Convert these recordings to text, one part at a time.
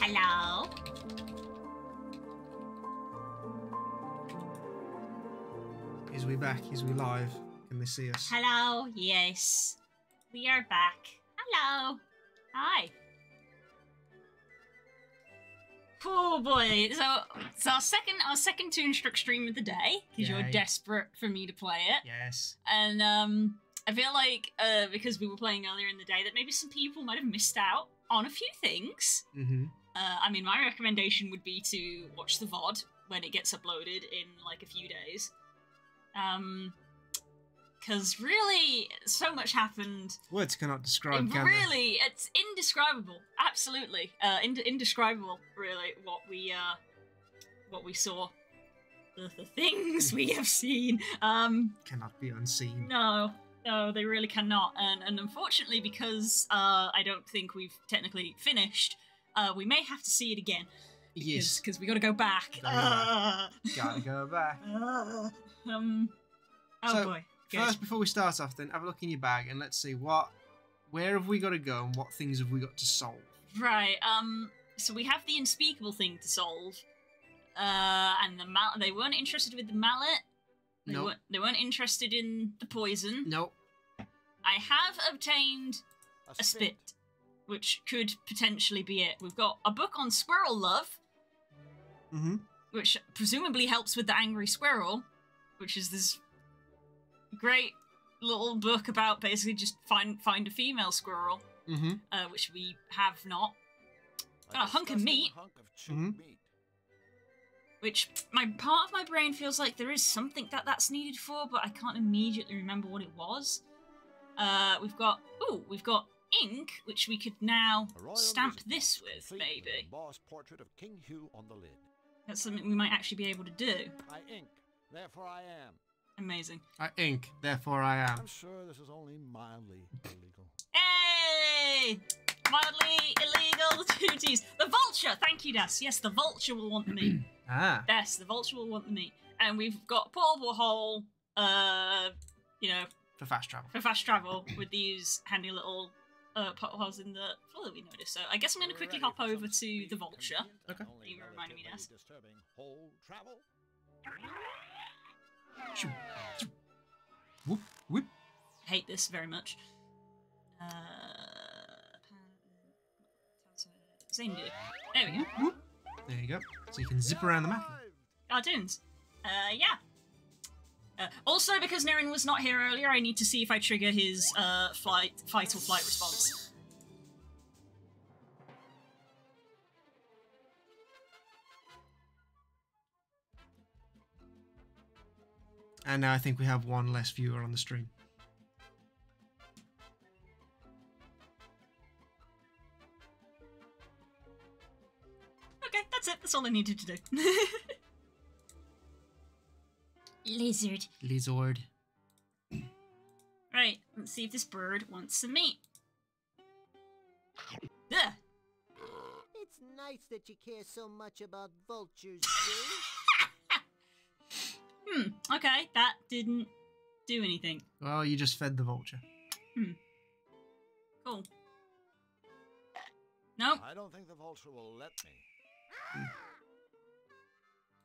Hello? Is we back? Is we live? Can they see us? Hello? Yes. We are back. Hello. Hi. Oh boy. So it's our second Toonstruck stream of the day, because you're desperate for me to play it. Yes. And I feel like because we were playing earlier in the day that maybe some people might have missed out on a few things. Mm-hmm. I mean, my recommendation would be to watch the VOD when it gets uploaded in like a few days. Because really, so much happened. Words cannot describe, can really, it's indescribable. Absolutely. Indescribable, really, what we saw. The things we have seen. Cannot be unseen. No, they really cannot. And unfortunately, because I don't think we've technically finished, we may have to see it again. Yes. Because we got to go back. Gotta go back. Oh so, boy. First, before we start off, then have a look in your bag and let's see where have we got to go and what things have we got to solve. Right. So we have the unspeakable thing to solve. And they weren't interested with the mallet. They weren't interested in the poison. Nope. I have obtained a spit, which could potentially be it. We've got a book on squirrel love, which presumably helps with the angry squirrel, which is this great little book about basically just find a female squirrel, which we have not. Got a hunk of meat. Which part of my brain feels like there is something that's needed for, but I can't immediately remember what it was. We've got ink, which we could now stamp this with, maybe. Portrait of King Hugh on the lid. That's something we might actually be able to do. I ink, therefore I am. Amazing. I ink, therefore I am. I'm sure this is only mildly illegal. Hey! Mildly illegal duties. The vulture! Thank you, Das. Yes, the vulture will want the meat. Yes, the vulture will want the meat. And we've got portable hole, for fast travel. For fast travel with these handy little potholes in the floor that we noticed. So I guess I'm going to quickly hop over to the vulture. Okay. You were reminding me, Das. Whoop, whoop. I hate this very much. There we go. Whoop. There you go. So you can zip around the map. Cartoons. Yeah. Also, because Nirin was not here earlier, I need to see if I trigger his fight or flight response. And now I think we have one less viewer on the stream. Okay, that's it. That's all I needed to do. Lizard. Lizard. Right, let's see if this bird wants some meat. Ugh. It's nice that you care so much about vultures, Okay, that didn't do anything. Well, you just fed the vulture. Cool. Nope. I don't think the vulture will let me.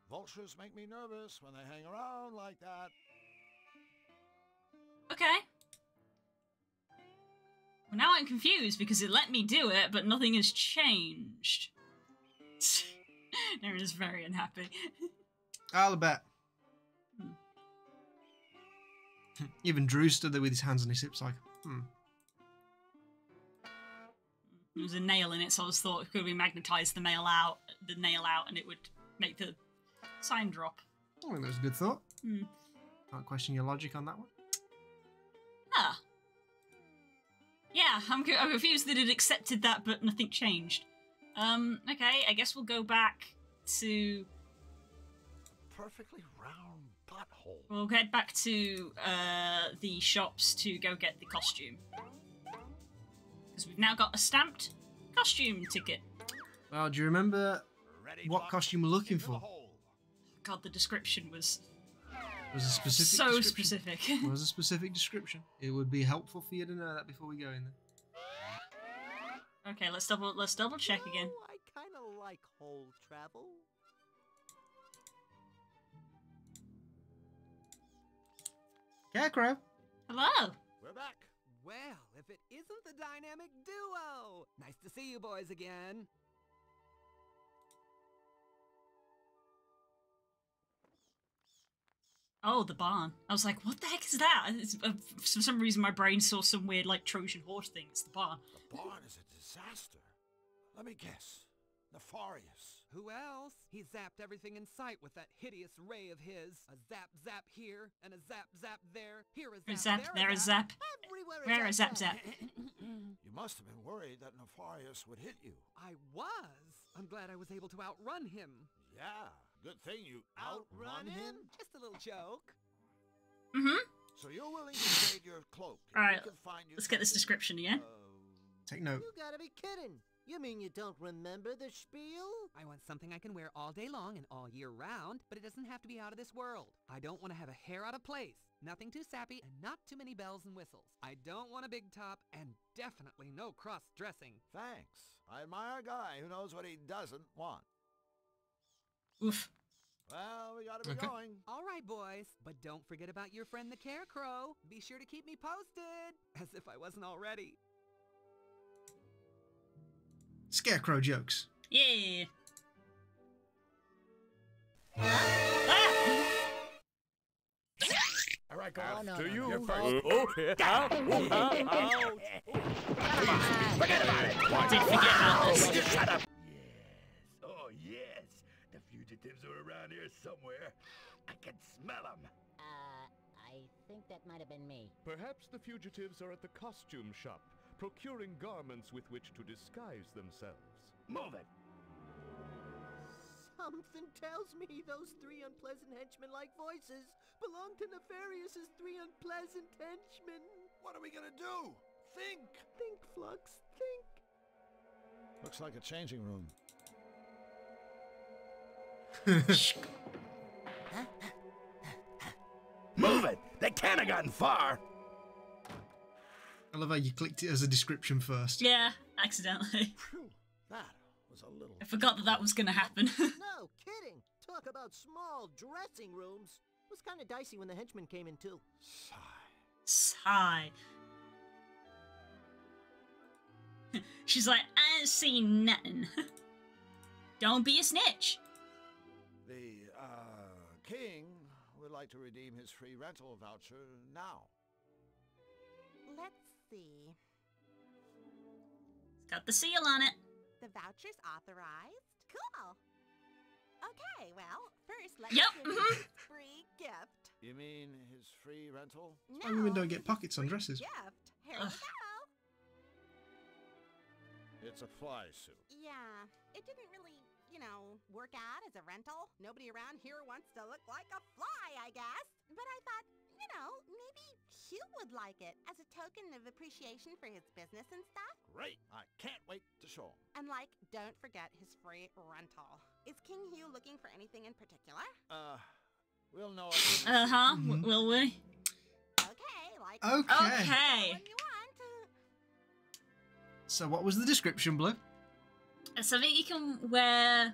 Vultures make me nervous when they hang around like that. Okay. Well, now I'm confused because it let me do it, but nothing has changed. Darren is very unhappy. I'll bet. Even Drew stood there with his hands on his hips like, There was a nail in it, so I was thought, could we magnetise the nail out, and it would make the sign drop. I think that was a good thought. Can't question your logic on that one. Ah. Yeah, I'm confused that it accepted that, but nothing changed. Okay, I guess we'll go back to... Perfectly round butthole. We'll head back to the shops to go get the costume. Because we've now got a stamped costume ticket. Well, do you remember what costume we're looking for? God, the description was Was a specific so description. specific. Was a specific description. It would be helpful for you to know that before we go in there. Okay, let's double check again. Oh, I kind of like hole travel. Scarecrow. Hello. We're back. Well, if it isn't the dynamic duo! Nice to see you boys again. Oh, the barn. I was like, what the heck is that? For some reason, my brain saw some weird, like, Trojan horse thing. It's the barn. The barn is a disaster. Let me guess. Nefarious. Who else? He zapped everything in sight with that hideous ray of his. A zap zap here, and a zap zap there. Here a zap, There a zap. Everywhere Where a zap zap? You must have been worried that Nefarious would hit you. I was. I'm glad I was able to outrun him. Yeah, good thing you outrun him. Just a little joke. Mm-hmm. So you're willing to trade your cloak. if All right, we can find you let's get this something, description again. Take note. You gotta be kidding. You mean you don't remember the spiel? I want something I can wear all day long and all year round, but it doesn't have to be out of this world. I don't want to have a hair out of place, nothing too sappy, and not too many bells and whistles. I don't want a big top, and definitely no cross-dressing. Thanks. I admire a guy who knows what he doesn't want. Oof. Well, we gotta be Okay. going. All right, boys, but don't forget about your friend the Carecrow. Be sure to keep me posted, as if I wasn't already. Scarecrow jokes. Yeah. All right, go Oh, on. no, To no, you. no. You're first. Did forget about this. Shut up. Yes, oh yes. The fugitives are around here somewhere. I can smell them. I think that might have been me. Perhaps the fugitives are at the costume shop, procuring garments with which to disguise themselves. Move it. Something tells me those three unpleasant henchmen-like voices belong to Nefarious's three unpleasant henchmen. What are we gonna do? Think. Think, Flux, think. Looks like a changing room. Move it. They can't have gotten far. I love how you clicked it as a description first. Yeah, accidentally. Phew, that was a little... I forgot that was going to happen. No kidding. Talk about small dressing rooms. It was kind of dicey when the henchmen came in, too. Sigh. She's like, I ain't seen nothing. Don't be a snitch. The, king would like to redeem his free rental voucher now. Let's see. It's got the seal on it. The voucher's authorized. Cool. Okay, well, first let's Yep, give you mhm. his free gift. You mean his free rental? No, why women don't get his pockets on free dresses. Gift. Here Ugh. we go. It's a fly suit. Yeah, it didn't really, work out as a rental. Nobody around here wants to look like a fly, I guess. But I thought, maybe Hugh would like it as a token of appreciation for his business and stuff. Great. I can't wait to show him. And don't forget his free rental. Is King Hugh looking for anything in particular? We'll know it. Uh-huh, will we? Okay, Okay. when you want. So what was the description, Blue? Something you can wear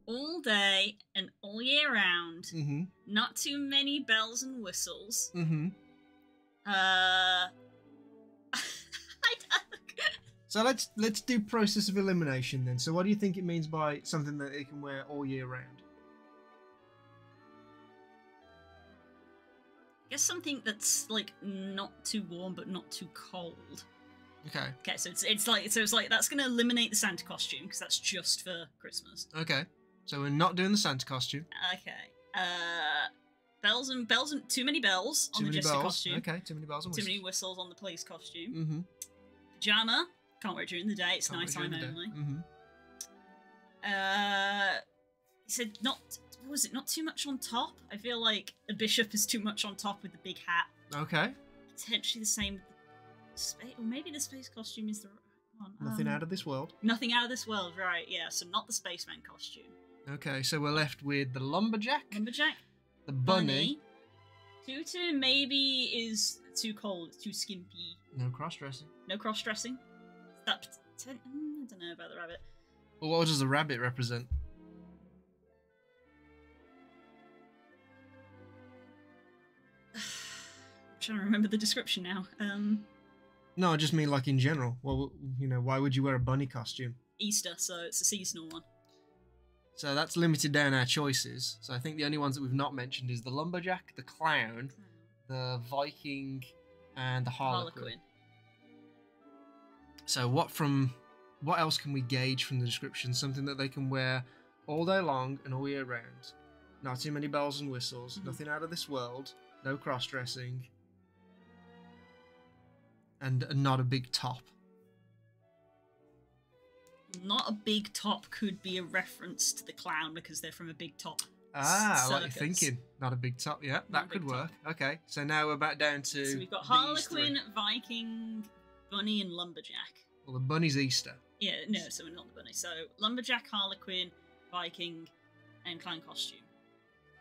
all day and all year round. Mm-hmm. Not too many bells and whistles. Mm-hmm. I So let's do process of elimination then. So what do you think it means by something that they can wear all year round? I guess something that's like not too warm but not too cold. Okay. Okay, so it's like that's gonna eliminate the Santa costume because that's just for Christmas. Okay. So we're not doing the Santa costume. Okay. Bells and too many bells on the Jester costume. Okay, too many bells and Too whistles. many whistles on the police costume. Mm-hmm. Pajama. Can't wear it during the day. It's nighttime only. He said not. What was it? Not too much on top. I feel like a bishop is too much on top with the big hat. Okay. Potentially the same. Or maybe the space costume is the right one. Nothing out of this world. Nothing out of this world, right? Yeah. So not the spaceman costume. Okay, so we're left with the lumberjack. The bunny. Tutu maybe is too cold. It's too skimpy. No cross-dressing. No cross-dressing. I don't know about the rabbit. Well, what does the rabbit represent? I'm trying to remember the description now. No, I just mean like in general. Well, why would you wear a bunny costume? Easter, so it's a seasonal one. So that's limited down our choices. So I think the only ones that we've not mentioned is the lumberjack, the clown, the Viking, and the harlequin. So what else can we gauge from the description? Something that they can wear all day long and all year round. Not too many bells and whistles. Nothing out of this world. No cross-dressing. And not a big top. Not a big top could be a reference to the clown because they're from a big top. Ah, I like your thinking. Not a big top, yeah. That could work. Okay, so now we're back down to. So we've got Harlequin, Viking, Bunny, and Lumberjack. Well, the bunny's Easter. Yeah, no, so we're not the bunny. So Lumberjack, Harlequin, Viking, and clown costume.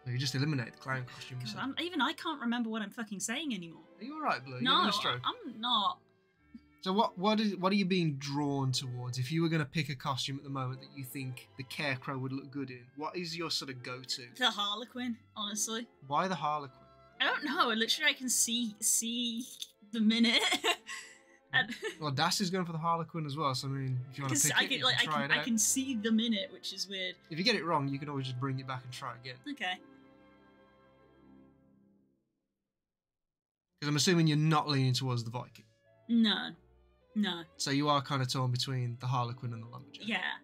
Well, you just eliminate the clown costume. Even I can't remember what I'm fucking saying anymore. Are you alright, Blue? No, a stroke? I'm not. So what are you being drawn towards? If you were going to pick a costume at the moment that you think the Carecrow would look good in, what is your sort of go-to? The Harlequin, honestly. Why the Harlequin? I don't know. Literally, I can see the minute. Well, Das is going for the Harlequin as well. So I mean, if you want to pick try it out. I can see the minute, which is weird. If you get it wrong, you can always just bring it back and try again. Okay. Because I'm assuming you're not leaning towards the Viking. No. So you are kind of torn between the Harlequin and the Lumberjack. Yeah.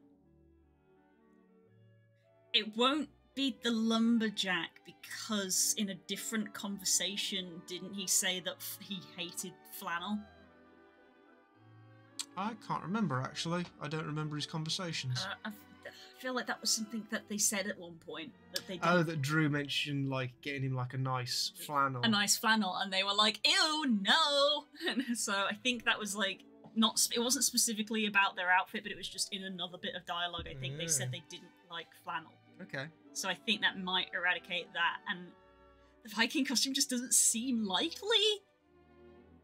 It won't be the Lumberjack because in a different conversation, didn't he say that he hated flannel? I can't remember, actually. I don't remember his conversations. I feel like that was something that they said at one point. That they did. Oh, that Drew mentioned, like, getting him, like, a nice flannel. A nice flannel, and they were like, ew, no! And so I think that was, like, it wasn't specifically about their outfit, but it was just in another bit of dialogue. I think they said they didn't like flannel. Okay. So I think that might eradicate that, and the Viking costume just doesn't seem likely.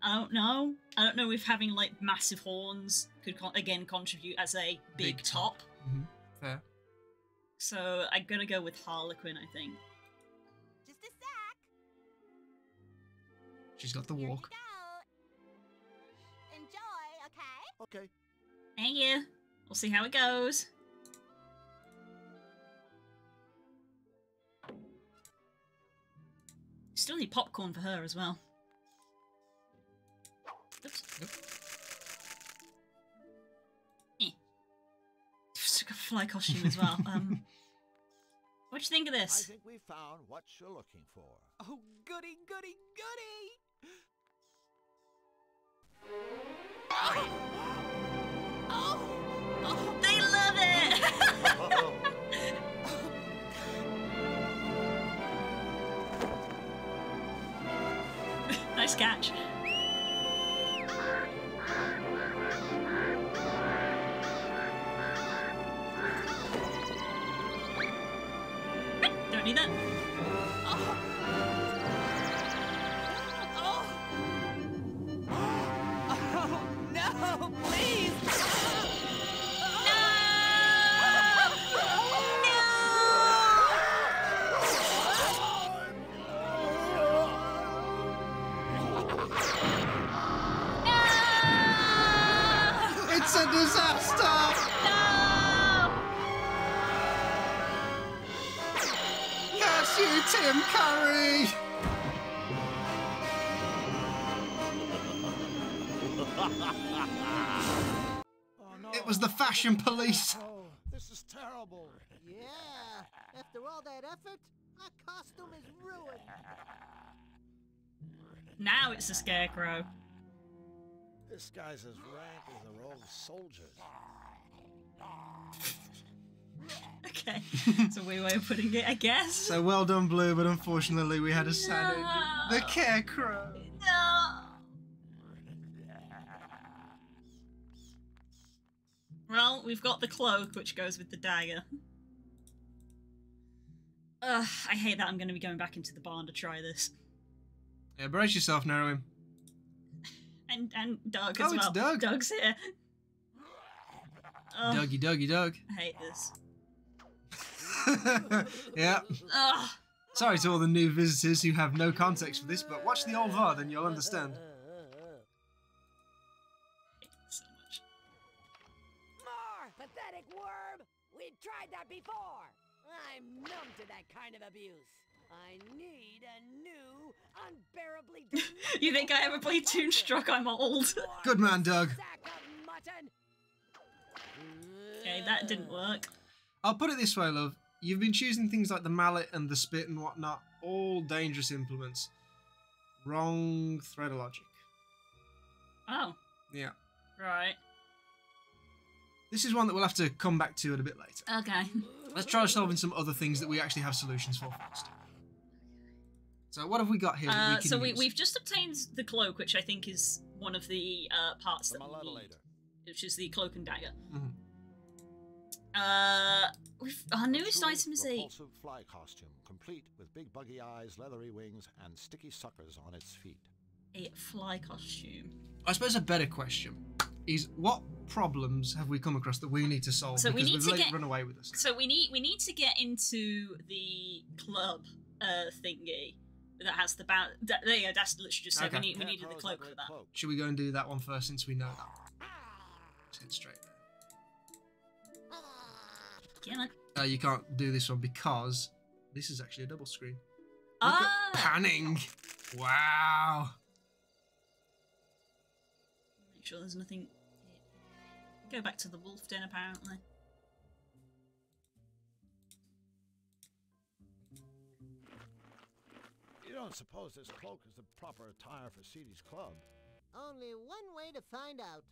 I don't know. I don't know if having, like, massive horns could, again, contribute as a big top. Mm-hmm. Fair. So I'm gonna go with Harlequin, I think. Just a sec. She's got the Here walk. you go. Enjoy, okay? Okay. Thank you. We'll see how it goes. Still need popcorn for her as well. Oops. Yep. She's got a fly costume as well. What do you think of I this? think we found what you're looking for. Oh, goody, goody, goody! They love it! Nice catch. Don't need that. Oh, no, please! It's It's a disaster! No! Curse you, Tim Curry! Oh, no. It was the fashion police. Oh, this is terrible. Yeah, after all that effort, our costume is ruined. Now it's a scarecrow. This guy's as rank as the rogue soldiers. Okay, it's a weird way of putting it, I guess. So well done, Blue, but unfortunately we had a sad ending. The Carecrow. No. Well, we've got the cloak, which goes with the dagger. Ugh, I hate that I'm going to be going back into the barn to try this. Yeah, brace yourself, Narrowing. And Doug as well. Oh, it's Doug. Doug's here. Ugh, Dougie, Doug. I hate this. Yeah. Ugh. Sorry to all the new visitors who have no context for this, but watch the old VOD and you'll understand. So much. More pathetic worm! We've tried that before! I'm numb to that kind of abuse. I need a new, unbearably You think I ever played Toonstruck? I'm old. Good man, Doug. sack of mutton! Okay, that didn't work. I'll put it this way, love. You've been choosing things like the mallet and the spit and whatnot, all dangerous implements. Wrong thread of logic. Oh, Yeah. right. This is one that we'll have to come back to a bit later. Okay. Let's try solving some other things that we actually have solutions for first. So what have we got here that we can use? We've just obtained the cloak, which I think is one of the parts that we need, which is the cloak and dagger. Mhm. Our newest item is a... repulsive fly costume, complete with big buggy eyes, leathery wings, and sticky suckers on its feet. A fly costume. I suppose a better question is what problems have we come across that we need to solve? So we because need we've to let get it run away with us. So we need to get into the club thingy that has the there you go. That's literally just said Okay. we needed the cloak for that. Should we go and do that one first since we know that? Let's hit straight Yeah. there. You can't do this one because this is actually a double screen. Look Ah. at panning. Wow. Make sure there's nothing. Go back to the wolf den apparently. You don't suppose this cloak is the proper attire for Seedy's club? Only one way to find out.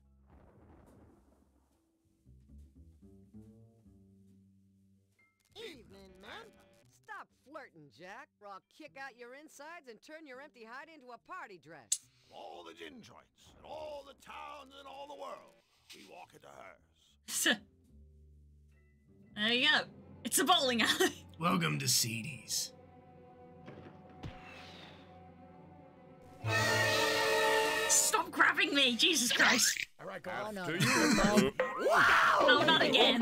Evening, ma'am. Stop flirting, Jack, or I'll kick out your insides and turn your empty hide into a party dress. All the gin joints, and all the towns in all the world, we walk into hers. There you go. It's a bowling alley. Welcome to Seedy's. Stop grabbing me, Jesus Christ! All right, go Oh, on. no, Do no, you? no. No, not again.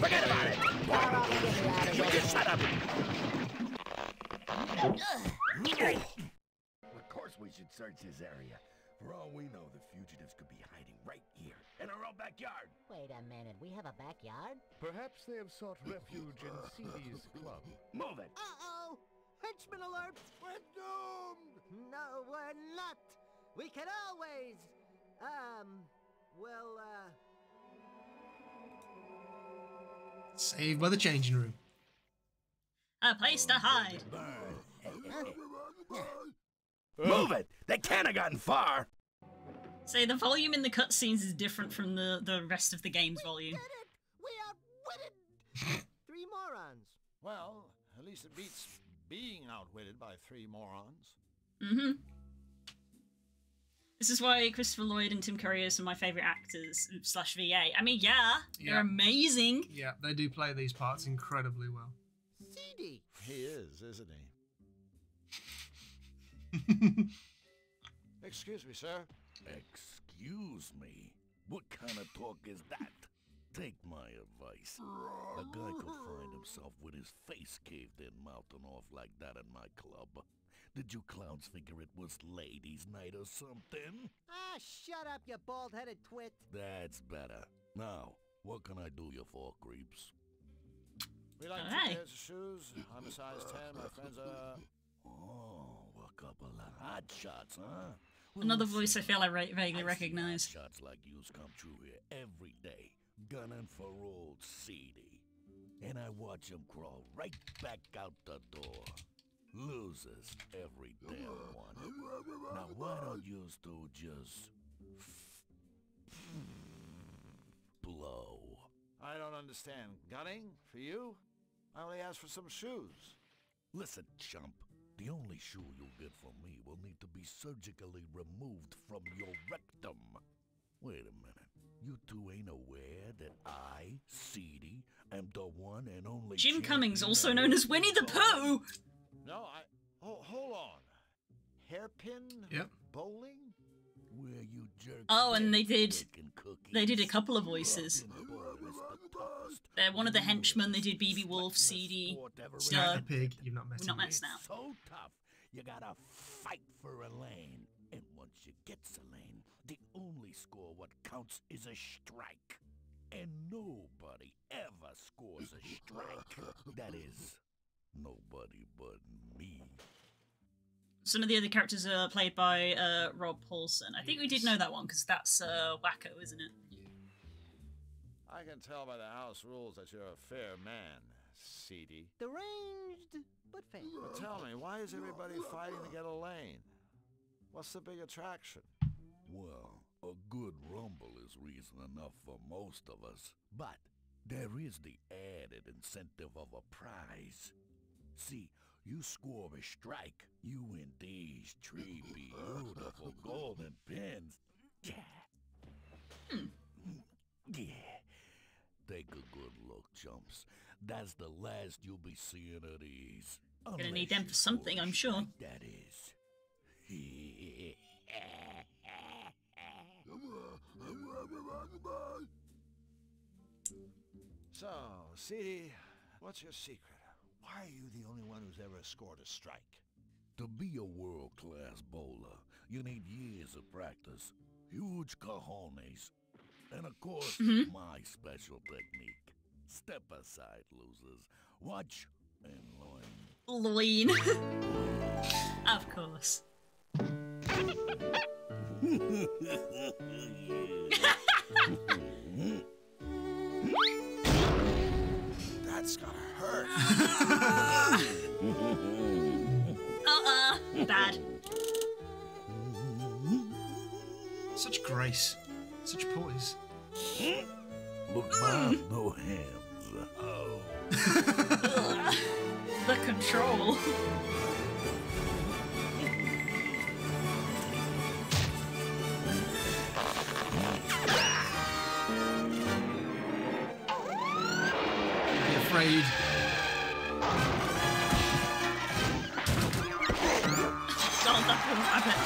Forget about it. You just shut up. Of course we should search this area. For all we know, the fugitives could be hiding right here, in our own backyard. Wait a minute, we have a backyard? Perhaps they have sought refuge in Seedy's club. Move it. Uh-oh! Henchman alert! We're doomed! No, we're not! We can always... Saved by the changing room. A place to hide. Move it. They can't have gotten far. Say the volume in the cutscenes is different from the rest of the game's volume. Did it! We outwitted 3 morons. Well, at least it beats being outwitted by 3 morons. Mm-hmm. This is why Christopher Lloyd and Tim Curry are some of my favourite actors / VA. I mean, yeah, they're Yeah. amazing. Yeah, they do play these parts incredibly well. Seedy! He is, isn't he? Excuse me, sir. Excuse me? What kind of talk is that? Take my advice. A guy could find himself with his face caved in mouthing off like that in my club. Did you clowns figure it was ladies' night or something? Ah, shut up, you bald-headed twit. That's better. Now, what can I do you for, creeps? We like 2 pairs of shoes. I'm a size 10. My friends are... Oh, a couple of hot shots, huh? Well, Another voice I feel I vaguely recognize. Shots like yous come true here every day, gunning for old Seedy. And I watch him crawl right back out the door. Loses every damn one. Now why don't yous two just... blow? I don't understand. Gunning? For you? I only asked for some shoes. Listen, chump. The only shoe you'll get from me will need to be surgically removed from your rectum. Wait a minute. You two ain't aware that I, Seedy, am the one and only Jim Cummings, also known as Winnie the Pooh! No, hold on. Hairpin? Yep. Bowling? Where you jerk. Oh, and they did a couple of voices. They're one of the henchmen. They did BB Wolf, Seedy, Snack the pig. You've not met we've not him. met Snap. So tough, you gotta fight for a lane. And once you get a lane, the only score what counts is a strike. And nobody ever scores a strike. That is, nobody but me. Some of the other characters are played by Rob Paulson. I think we did know that one, because that's Wacko, isn't it? I can tell by the house rules that you're a fair man, Seedy. Deranged, but fair. But tell me, why is everybody fighting to get a lane? What's the big attraction? Well, a good rumble is reason enough for most of us. But there is the added incentive of a prize. See, you score a strike, you win these 3 beautiful golden pins. Yeah. Yeah. Take a good look, chumps. That's the last you'll be seeing of these. Gonna need them for something, I'm sure. That is. So, Seedy, what's your secret? Why are you the only one who's ever scored a strike? To be a world-class bowler, you need years of practice, huge cojones, and of course, my special technique. Step aside, losers. Watch and learn. Loin. Of course. That's gonna hurt. Bad. Such grace. Such poise. Look, Mom, no hands. Oh. The control. Be afraid. God, that wouldn't happen.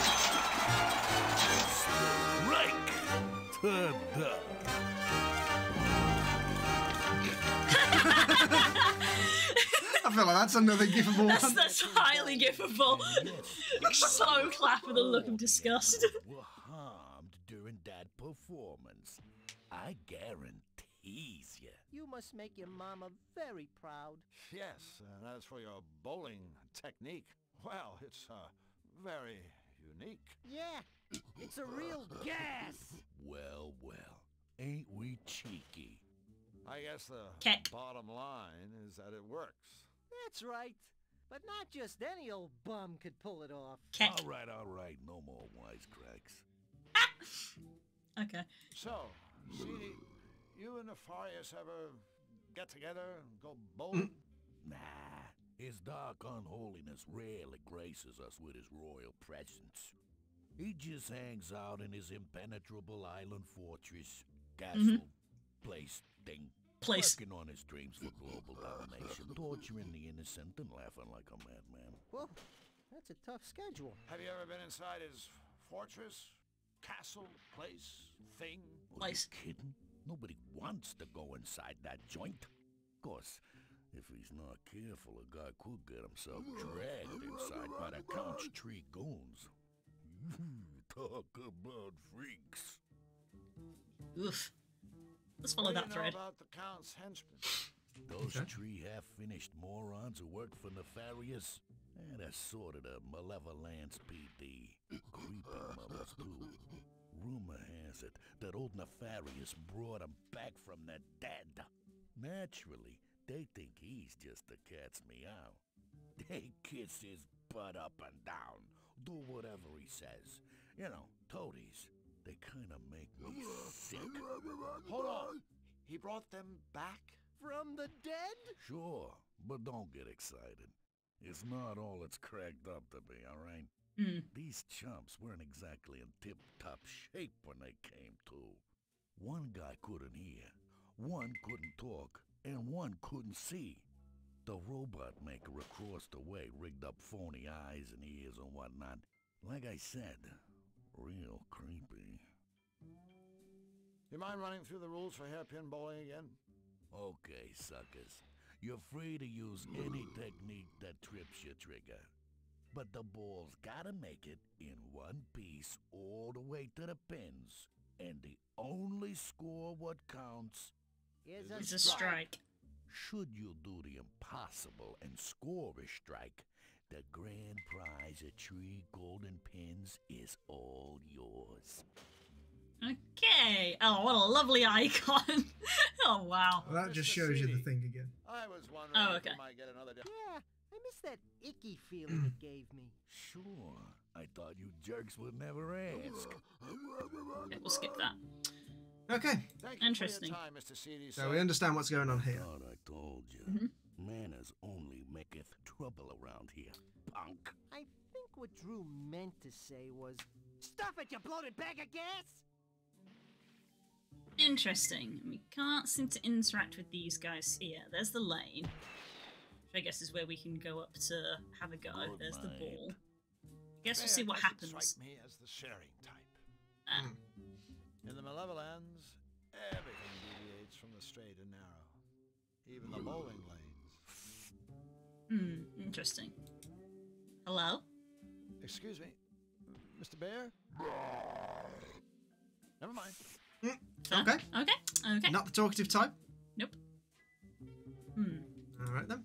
I feel like that's another gifable one. That's highly gifable. Slow clap with a look of disgust. Were harmed during that performance. I guarantees you. You must make your mama very proud. Yes, and as for your bowling technique, well, it's very unique. Yeah, it's a real gas. Well, well, ain't we cheeky? I guess the bottom line is that it works. That's right. But not just any old bum could pull it off. All right, no more wisecracks. Okay. So, Seedy, you and Nefarious ever get together and go bowling? Nah, his dark unholiness rarely graces us with his royal presence. He just hangs out in his impenetrable island fortress, castle, place thing. Working on his dreams for global domination, torturing the innocent and laughing like a madman. Whoa, that's a tough schedule. Have you ever been inside his fortress, castle, place, thing? Are you kidding? Nobody wants to go inside that joint. Of course, If he's not careful, a guy could get himself dragged inside by the Count's tree goons. Talk about freaks. Oof. Let's follow that thread. About the Count's henchmen? Those tree half-finished morons who work for Nefarious? That's sort of the Malevolence PD. Creepy mothers, too. Rumor has it that old Nefarious brought him back from the dead. Naturally, they think he's just the cat's meow. They kiss his butt up and down, do whatever he says. You know, toadies, they kind of make me sick. Hold on. He brought them back? From the dead? Sure, but don't get excited. It's not all it's cracked up to be, all right? These chumps weren't exactly in tip-top shape when they came to. One guy couldn't hear, one couldn't talk, and one couldn't see. The robot maker across the way rigged up phony eyes and ears and whatnot. Like I said, real creepy. You mind running through the rules for hairpin bowling again? Okay, suckers. You're free to use any technique that trips your trigger. But the ball's gotta make it in one piece all the way to the pins. And the only score what counts is a strike. Should you do the impossible and score a strike, the grand prize of 3 golden pins is all yours. Okay. Oh, what a lovely icon. Oh, wow. Well, that just shows you the thing again. I was wondering if you might get another... Yeah, I miss that icky feeling it gave me. Sure. I thought you jerks would never ask. Okay, we'll skip that. Okay. Interesting. Time, Mr. CD, so we understand what's going on here. I thought I told you. Manners only maketh trouble around here, punk. I think what Drew meant to say was, "Stuff it, you bloated bag of gas!" Interesting. We can't seem to interact with these guys here. There's the lane, which I guess is where we can go up to have a go. There's the ball. I guess we'll see what happens. Strike me as the sharing type. In the Malevolence, everything deviates from the straight and narrow. Even the bowling lanes. Interesting. Hello? Excuse me, Mr. Bear? Never mind. Okay. Okay. Not the talkative type? Nope. Alright then.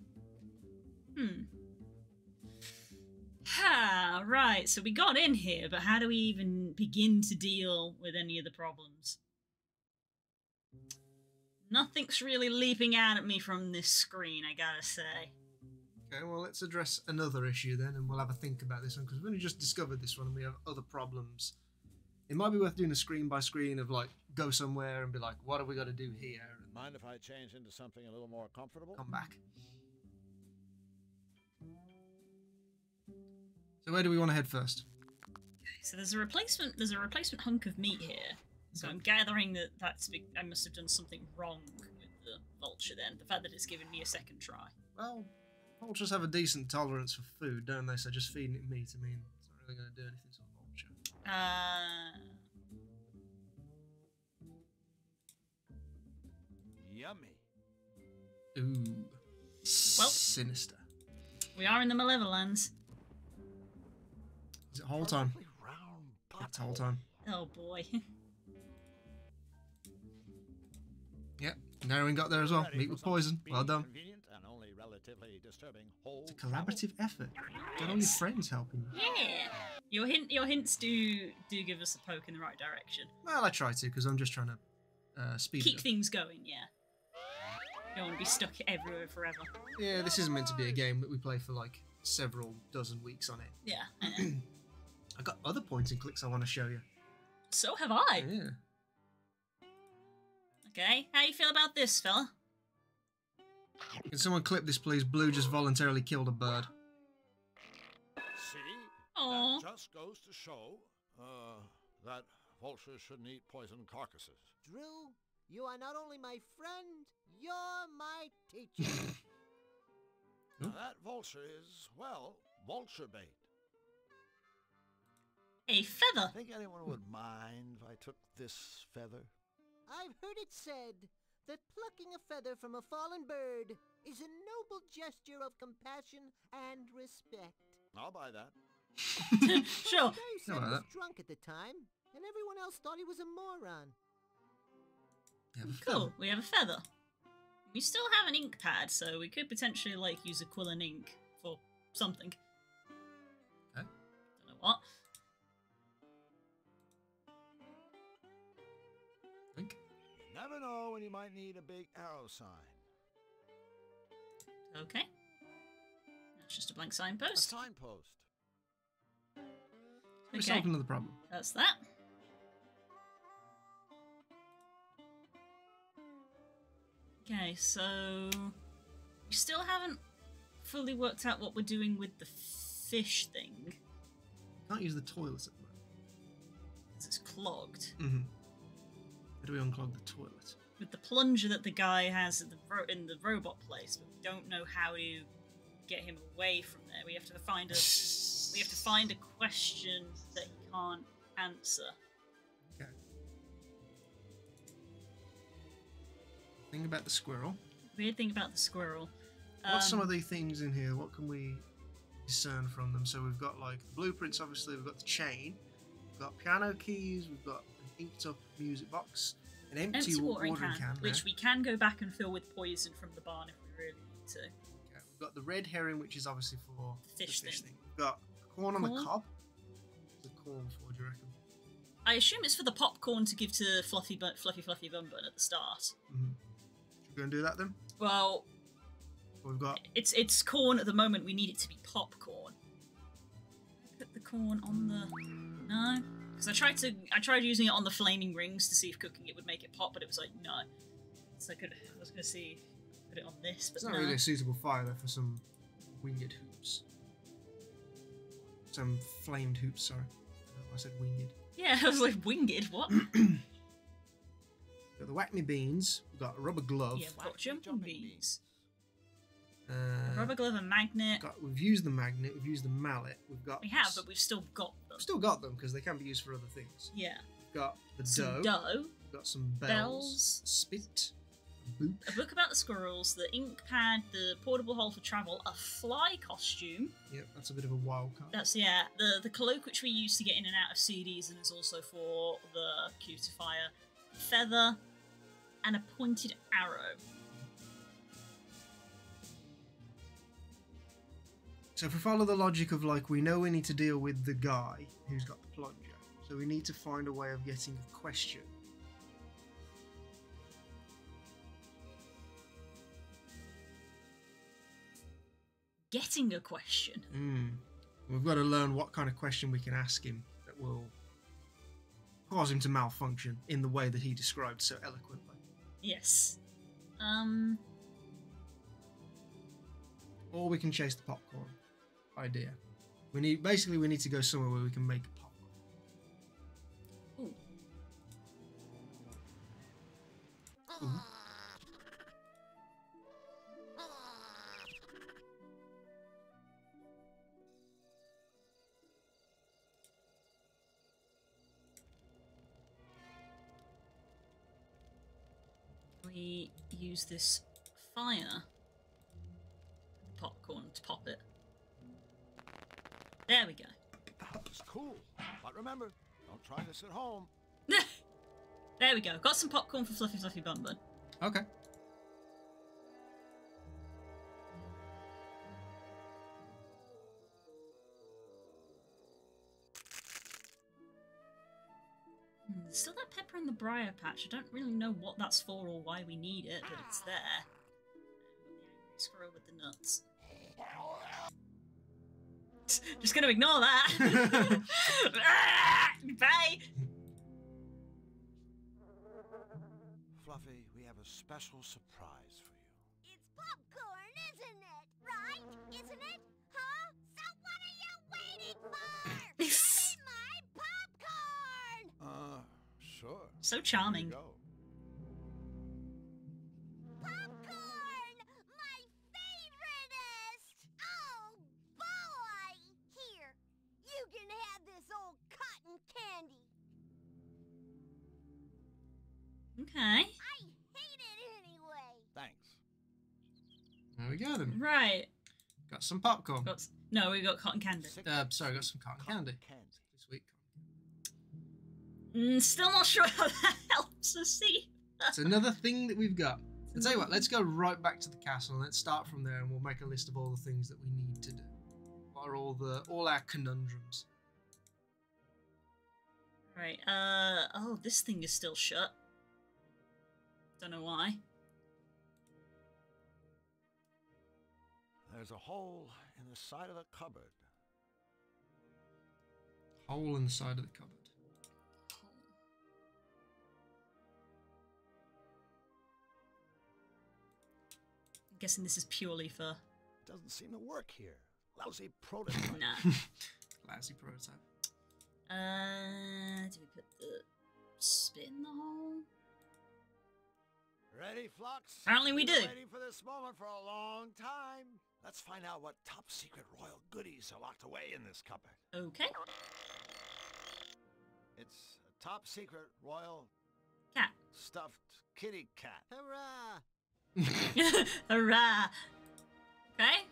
Right, so we got in here, but how do we even begin to deal with any of the problems? Nothing's really leaping out at me from this screen, I gotta say. Okay, well, let's address another issue then, and we'll have a think about this one, because we've only just discovered this one and we have other problems. It might be worth doing a screen by screen of, like, go somewhere and be like, what have we got to do here? And mind if I change into something a little more comfortable? come back. So where do we want to head first? So there's a replacement hunk of meat here. So I'm gathering that I must have done something wrong with the vulture then. The fact that it's given me a second try. Well, vultures have a decent tolerance for food, don't they? So just feeding it meat, I mean, it's not really going to do anything to a vulture. Yummy. Ooh. Well, sinister. We are in the Malevolence. Is it whole time? It's whole time. Oh boy. Yep, narrowing got there as well. Meat with poison. Well done. And only relatively disturbing It's a collaborative effort. Get all your friends helping you. Yeah. Your hints do give us a poke in the right direction. Well, I try to, because I'm just trying to speed keep it up. things going. Yeah. Don't want to be stuck everywhere forever. Yeah, this isn't meant to be a game that we play for like several dozen weeks on it. Yeah, I know. I've got other points and clicks I want to show you. So have I. Yeah. Okay, how you feel about this, fella? Can someone clip this, please? Blue just voluntarily killed a bird. See? Aww. That just goes to show that vultures shouldn't eat poisoned carcasses. Drew, you are not only my friend, you're my teacher. Now that vulture is, well, vulture bait. A feather. Think anyone would mind if I took this feather? I've heard it said that plucking a feather from a fallen bird is a noble gesture of compassion and respect. I'll buy that. Sure. Barry said he was drunk at the time, and everyone else thought he was a moron. Cool. We have a feather. We still have an ink pad, so we could potentially like use a quill and ink for something. Okay. Don't know what. Ink. You never know when you might need a big arrow sign. Okay. That's just a blank A signpost. signpost. We Okay. solved another problem. That's that. Okay, so we still haven't fully worked out what we're doing with the fish thing. Can't use the toilet at the moment. 'Cause it's clogged. Mm-hmm. How do we unclog the toilet? With the plunger that the guy has in the robot place, but we don't know how to get him away from there. We have to find a question that he can't answer. Okay. Thing about the squirrel. Weird thing about the squirrel. What's some of the things in here? What can we discern from them? So we've got like the blueprints, obviously, we've got the chain, we've got piano keys, we've got an inked up music box, an empty watering can which we can go back and fill with poison from the barn if we really need to. Okay, we've got the red herring, which is obviously for The fish thing. We've got corn on the Corn? cob. What's the corn for, do you reckon? I assume it's for the popcorn to give to Fluffy Bun Bun at the start. Mm-hmm. Should we go and do that then? Well, We've got it's corn at the moment. We need it to be popcorn. Put the corn on the no, because I tried using it on the flaming rings to see if cooking it would make it pop, but it was like no. So I was gonna see put it on this, but it's not no. really a suitable fire though for some winged hoops. Some flamed hoops, sorry. I said winged. Yeah, I was like winged. What? Got the whack-me beans. We've got a rubber glove. Yeah, we've got jumping beans. Uh, A rubber glove and magnet. We've used the magnet. We've used the mallet. We've got. We have, but we've still got them. We've still got them because they can be used for other things. Yeah. We've got the Some dough. dough. We've got some bells. Spit. A boot. A book about the squirrels, the ink pad, the portable hole for travel, a fly costume. Yep, that's a bit of a wild card. That's the cloak which we use to get in and out of CDs and is also for the cutifier, feather, and a pointed arrow. So if we follow the logic of like we know we need to deal with the guy who's got the plunger, so we need to find a way of getting a question. Getting a question. We've got to learn what kind of question we can ask him that will cause him to malfunction in the way that he described so eloquently. Yes. Or we can chase the popcorn idea. We need to go somewhere where we can make popcorn. Ooh. Ooh. We use this fire popcorn to pop it. There we go. It's cool. But remember, don't try this at home. There we go. Got some popcorn for Fluffy Bun Bun. Okay. There's still that pepper in the briar patch. I don't really know what that's for or why we need it, but it's there. The angry squirrel with the nuts. Just gonna ignore that. Bye. Fluffy, we have a special surprise for you. It's popcorn, isn't it? Right? Isn't it? Huh? So what are you waiting for? Give me my popcorn! Sure. So charming. Here you go. Popcorn! My favoritist! Oh, boy! Here, you can have this old cotton candy. Okay. I hate it we go then. Right. Got some popcorn. No, we got cotton candy. Sorry, got some cotton candy. This week. Still not sure how that helps us see. It's another thing that we've got. I'll tell you what, let's go right back to the castle and let's start from there and we'll make a list of all the things that we need to do. What are all our conundrums? Right, oh, this thing is still shut. Don't know why. There's a hole in the side of the cupboard. Hole in the side of the cupboard. I'm guessing this is purely for... Doesn't seem to work here. Lousy prototype. Nah. Lousy prototype. Do we put the spit in the hole? Ready, Flux? Apparently we do. Waiting for this moment for a long time. Let's find out what top secret royal goodies are locked away in this cupboard. Okay. It's a top secret royal cat. Stuffed kitty cat. Hurrah! Hurrah! Okay.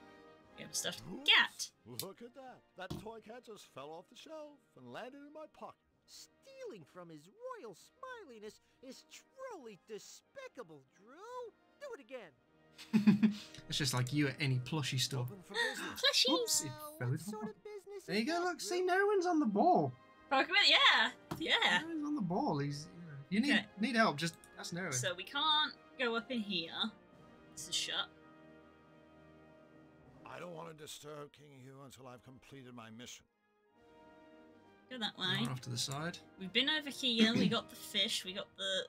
We have a stuffed cat. Look at that. That toy cat just fell off the shelf and landed in my pocket. Stealing from his royal smiliness is truly despicable, Drew. Do it again. It's just like you at any plushie store. Open for business. Plushies. Whoops, it fell What into sort my- of business There you is go, that, look, see, Drew? Nerwin's on the ball. Pokemon, yeah. Nerwin's on the ball, he's, you know, you need help, just ask Nerwin. So we can't go up in here. This is shut. I don't want to disturb King Hugh until I've completed my mission. Go that Now way. we're off to the side. We've been over here. We got the fish. We got the.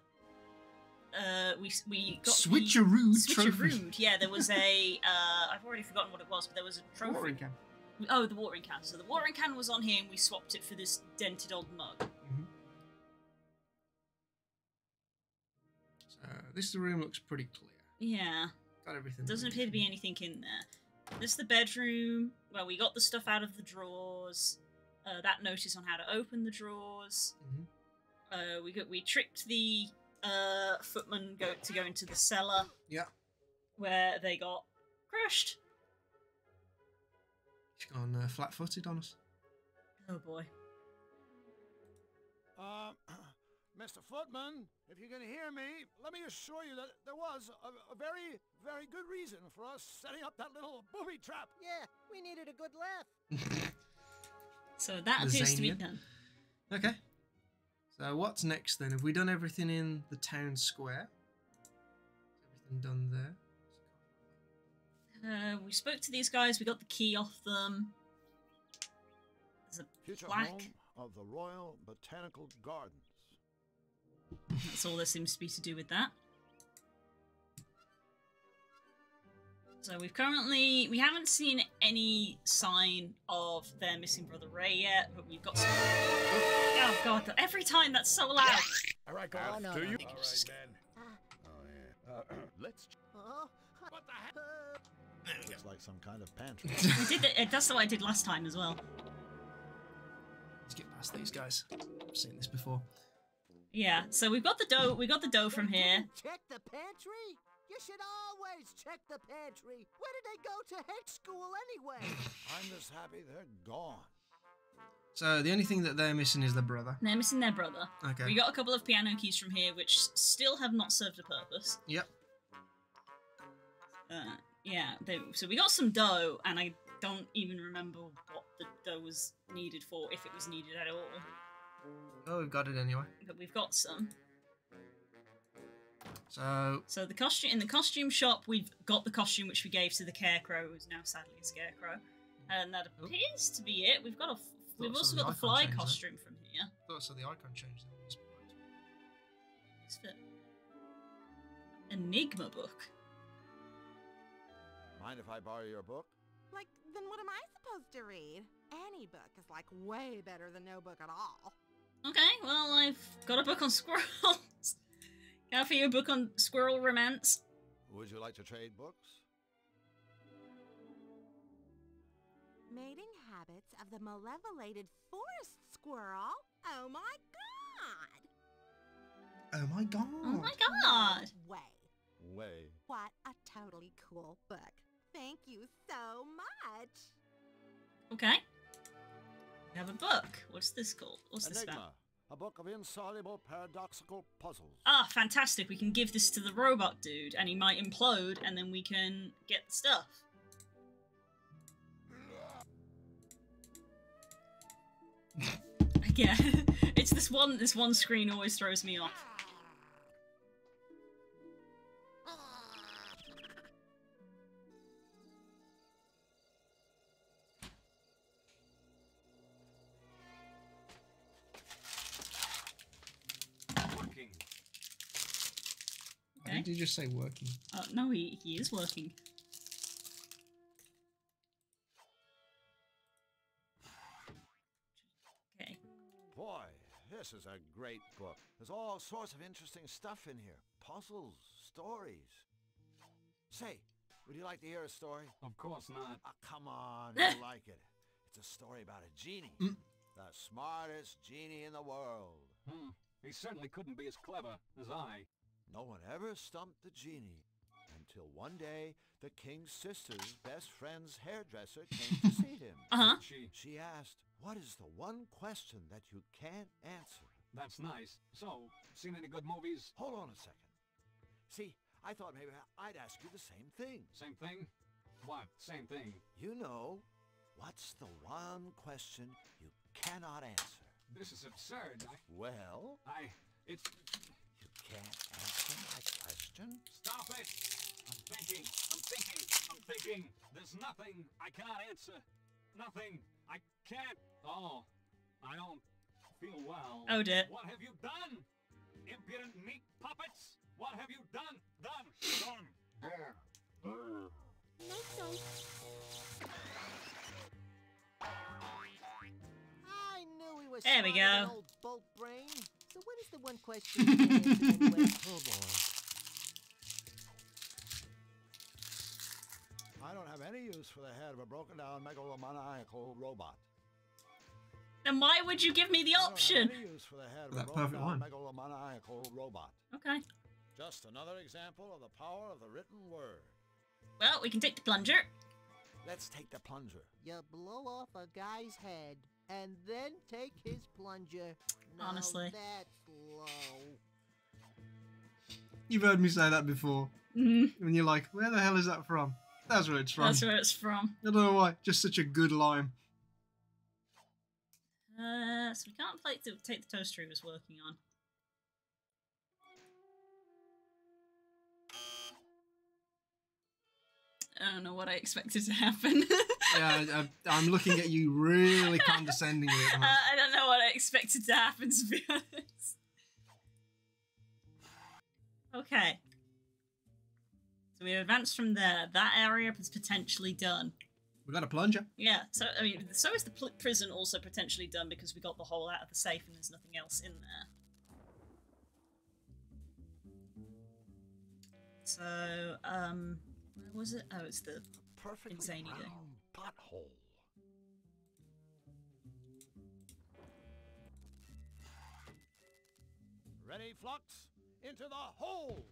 We got Switcheroo the trophy. Switcheroo. Yeah, there was a. I've already forgotten what it was, but there was a trophy. Watering can. Oh, the watering can. So the watering can was on here, and we swapped it for this dented old mug. So this room looks pretty clear. Yeah. Got everything. Doesn't appear to be anything in there. This is the bedroom. Well, we got the stuff out of the drawers. That notice on how to open the drawers. We tricked the footman to go into the cellar. Yeah. Where they got crushed. She's gone flat-footed on us. Oh boy. Mr. Footman, if you can hear me, let me assure you that there was a very, very good reason for us setting up that little booby trap. Yeah, we needed a good laugh. So that appears to be Lasagna. done. Okay. So what's next then? Have we done everything in the town square? Is everything done there? We spoke to these guys. We got the key off them. There's a Future plaque. home of the Royal Botanical Gardens. That's all there seems to be to do with that. So we haven't seen any sign of their missing brother Ray yet, but we've got some... Oh god, every time that's so loud! Alright, go Oh, no, after no, you. no. Alright then. Oh yeah. Let's... What the heck? Looks like some kind of pantry. We did that's what I did last time as well. Let's get past these guys. I've seen this before. Yeah, so we've got the dough. We got the dough from here. Check the pantry? You should always check the pantry. Where did they go to hedge school anyway? I'm just happy they're gone. So the only thing that they're missing is their brother. They're missing their brother. Okay. We got a couple of piano keys from here, which still have not served a purpose. Yep. Yeah. So we got some dough, and I don't even remember what the dough was needed for, if it was needed at all. Oh, we've got it anyway. But we've got some. So the costume in the costume shop, we've got the costume which we gave to the Scarecrow, who's now sadly a Scarecrow, and that appears to be it. We've also got the fly costume from here. Oh, so the icon changed. It's the Enigma book. Mind if I borrow your book? Like, then what am I supposed to read? Any book is like way better than no book at all. Okay, well I've got a book on squirrels. Can I offer you a book on squirrel romance? Would you like to trade books? Mating habits of the malevolated forest squirrel. Oh my god! Oh my god! Oh my god! Way. Way. What a totally cool book. you so much. Okay. We have a book. What's this called? What's this Enigma, about? a book of insoluble paradoxical puzzles. Ah, fantastic. We can give this to the robot dude, and he might implode, and then we can get the stuff. Yeah, it's this one screen always throws me off. Working. Why did you just say working? No, he is working. Okay. Boy, this is a great book. There's all sorts of interesting stuff in here. Puzzles, stories. Say, would you like to hear a story? Of course not. Oh, come on, you'll like it. It's a story about a genie. The smartest genie in the world. He certainly couldn't be as clever as I. No one ever stumped the genie until one day the king's sister's best friend's hairdresser came to see him. She asked, "What is the one question that you can't answer?" That's nice. So, seen any good movies? Hold on a second. See, I thought maybe I'd ask you the same thing. Same thing? What? Same thing? You know, what's the one question you cannot answer? This is absurd. Well? It's... You can't answer my question? Stop it! I'm thinking. There's nothing I cannot answer. Nothing. I can't. Oh, I don't feel well. Oh dear. What have you done? Impudent meat puppets? What have you done? Makes sense. I knew he was There we smarter than go. old Bolt Brain. So what is the one question you can't answer anyway? Oh boy. I don't have any use for the head of a broken down megalomaniacal robot. Then why would you give me the option? I don't have any use for the head of That a broken perfect down one. megalomaniacal robot. Okay. Just another example of the power of the written word. Well, we can take the plunger. Let's take the plunger. You blow off a guy's head and then take his plunger. Now Honestly. that's low. You've heard me say that before. When you're like, where the hell is that from? That's where it's from. That's where it's from. I don't know why. Just such a good line. So we can't take the toaster he was working on. I don't know what I expected to happen. Yeah, I'm looking at you really condescendingly at the moment. I don't know what I expected to happen, to be honest. Okay. So we advanced from there. That area is potentially done. We got a plunger. Yeah, so, I mean, so is the prison also potentially done because we got the hole out of the safe and there's nothing else in there. So, where was it? Oh, it's the Perfectly insane round thing. butthole. Ready, Flux? Into the hole!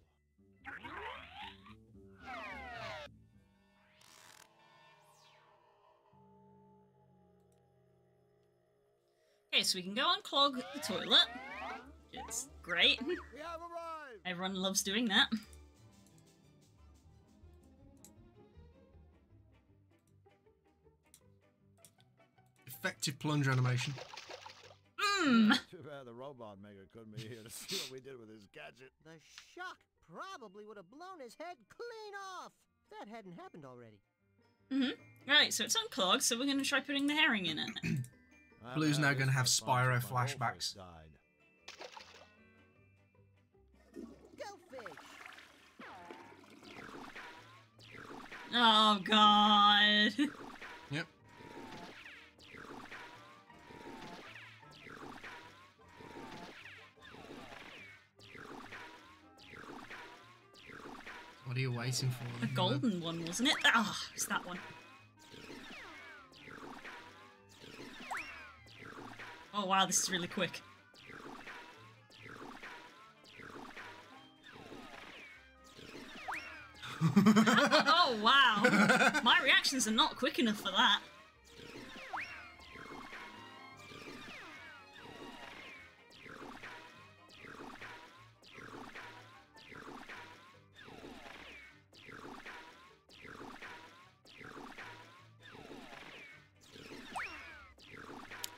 Okay, so we can go unclog the toilet. It's great. We have arrived! Everyone loves doing that. Effective plunger animation. Mmm! Too bad the robot maker couldn't be here to see what we did with his gadget. The shock probably would have blown his head clean off. That hadn't happened already. Right, so it's unclogged, so we're going to try putting the herring in it. Blue's now going to have Spyro flashbacks. Go fish! Oh, God. Yep. What are you waiting for? The golden one, wasn't it? Ah, it's that one. Oh, wow, this is really quick. Oh, wow. My reactions are not quick enough for that.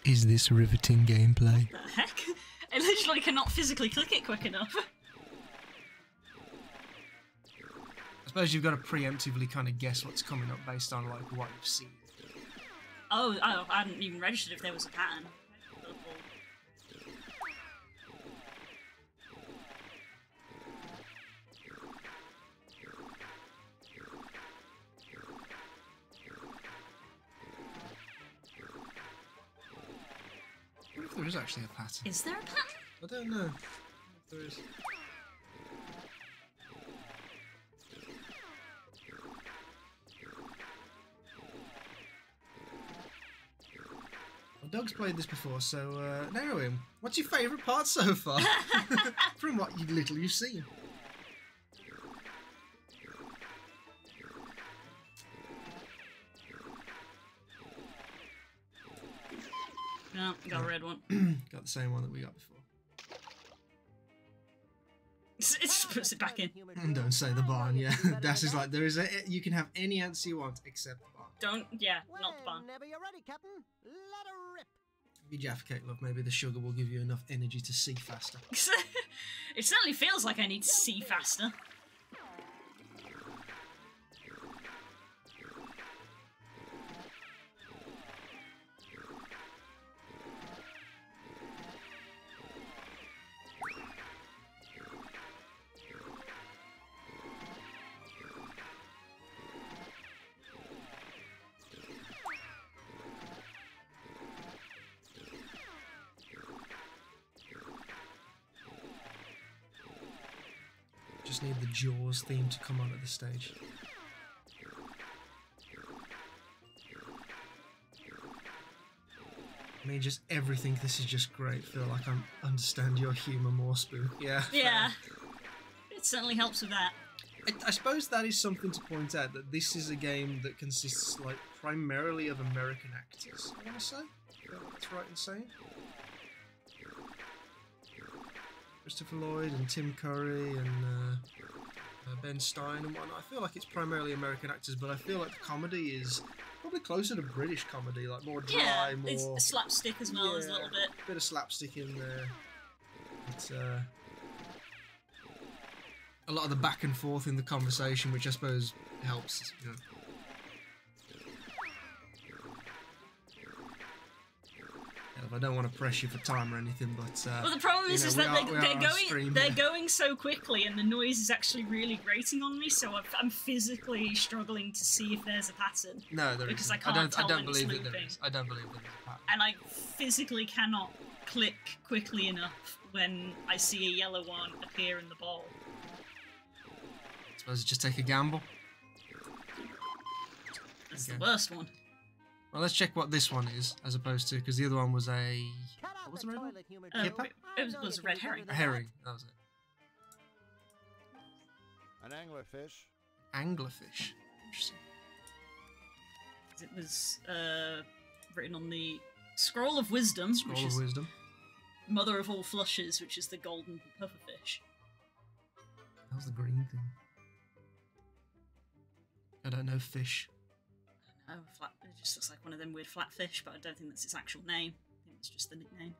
Is this riveting gameplay? What the heck? I literally cannot physically click it quick enough. I suppose you've got to preemptively kind of guess what's coming up based on like what you've seen. Oh, I hadn't even registered if there was a pattern. I wonder if there is actually a pattern. Is there a pattern? I don't know if there is. Well, Doug's played this before, so narrow him. What's your favourite part so far? From what little you've seen. No, got a red one. Got the same one that we got before. It just puts it back in. And don't say the barn, yeah. Das is like, you can have any answer you want except the barn. Don't, yeah, not the barn. Whenever you're ready, Captain. Let her rip. Be Jaffa Cake, love. Maybe the sugar will give you enough energy to see faster. It certainly feels like I need to see faster. Just need the Jaws theme to come on at this stage. I mean, just everything. This is just great. Feel like I understand your humour more, Spoon. Yeah. Yeah. It certainly helps with that. I suppose that is something to point out, that this is a game that consists like primarily of American actors, I want to say. I feel like that's right in saying. Christopher Lloyd and Tim Curry and Ben Stein and whatnot. I feel like it's primarily American actors, but I feel like the comedy is probably closer to British comedy, like more dry, yeah, more... it's slapstick as well as a little bit. Bit of slapstick in there. It's a lot of the back and forth in the conversation, which I suppose helps, you know. I don't want to press you for time or anything, but well, the problem is that they're going so quickly, and the noise is actually really grating on me. So I'm physically struggling to see if there's a pattern. No, there because isn't. I can't tell I don't when it's believe that moving. there is. I don't believe there is a pattern. And I physically cannot click quickly enough when I see a yellow one appear in the bowl. I suppose just take a gamble. That's the worst one. Well, let's check what this one is, as opposed to, because the other one was a... What was the red one? Kipper? It was a red herring. A herring, that was it. An anglerfish. Anglerfish. Interesting. It was written on the Scroll of Wisdom. Scroll of Wisdom. Mother of all flushes, which is the golden pufferfish. That was the green thing. I don't know fish. Oh, it just looks like one of them weird flatfish, but I don't think that's its actual name. I think it's just the nickname.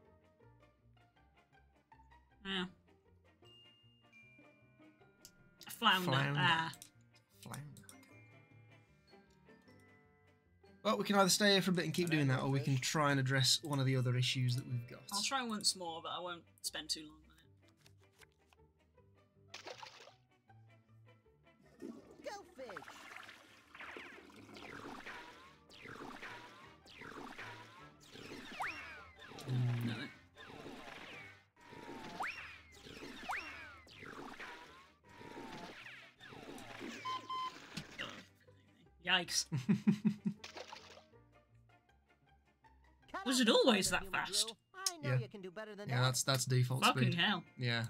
Yeah. A flounder. Ah. Flounder. Well, we can either stay here for a bit and keep doing that, or we can try and address one of the other issues that we've got. I'll try once more, but I won't spend too long on it. Go fish. No. Yikes. Was it always that fast? Yeah, yeah, that's default Fucking speed. hell. Yeah.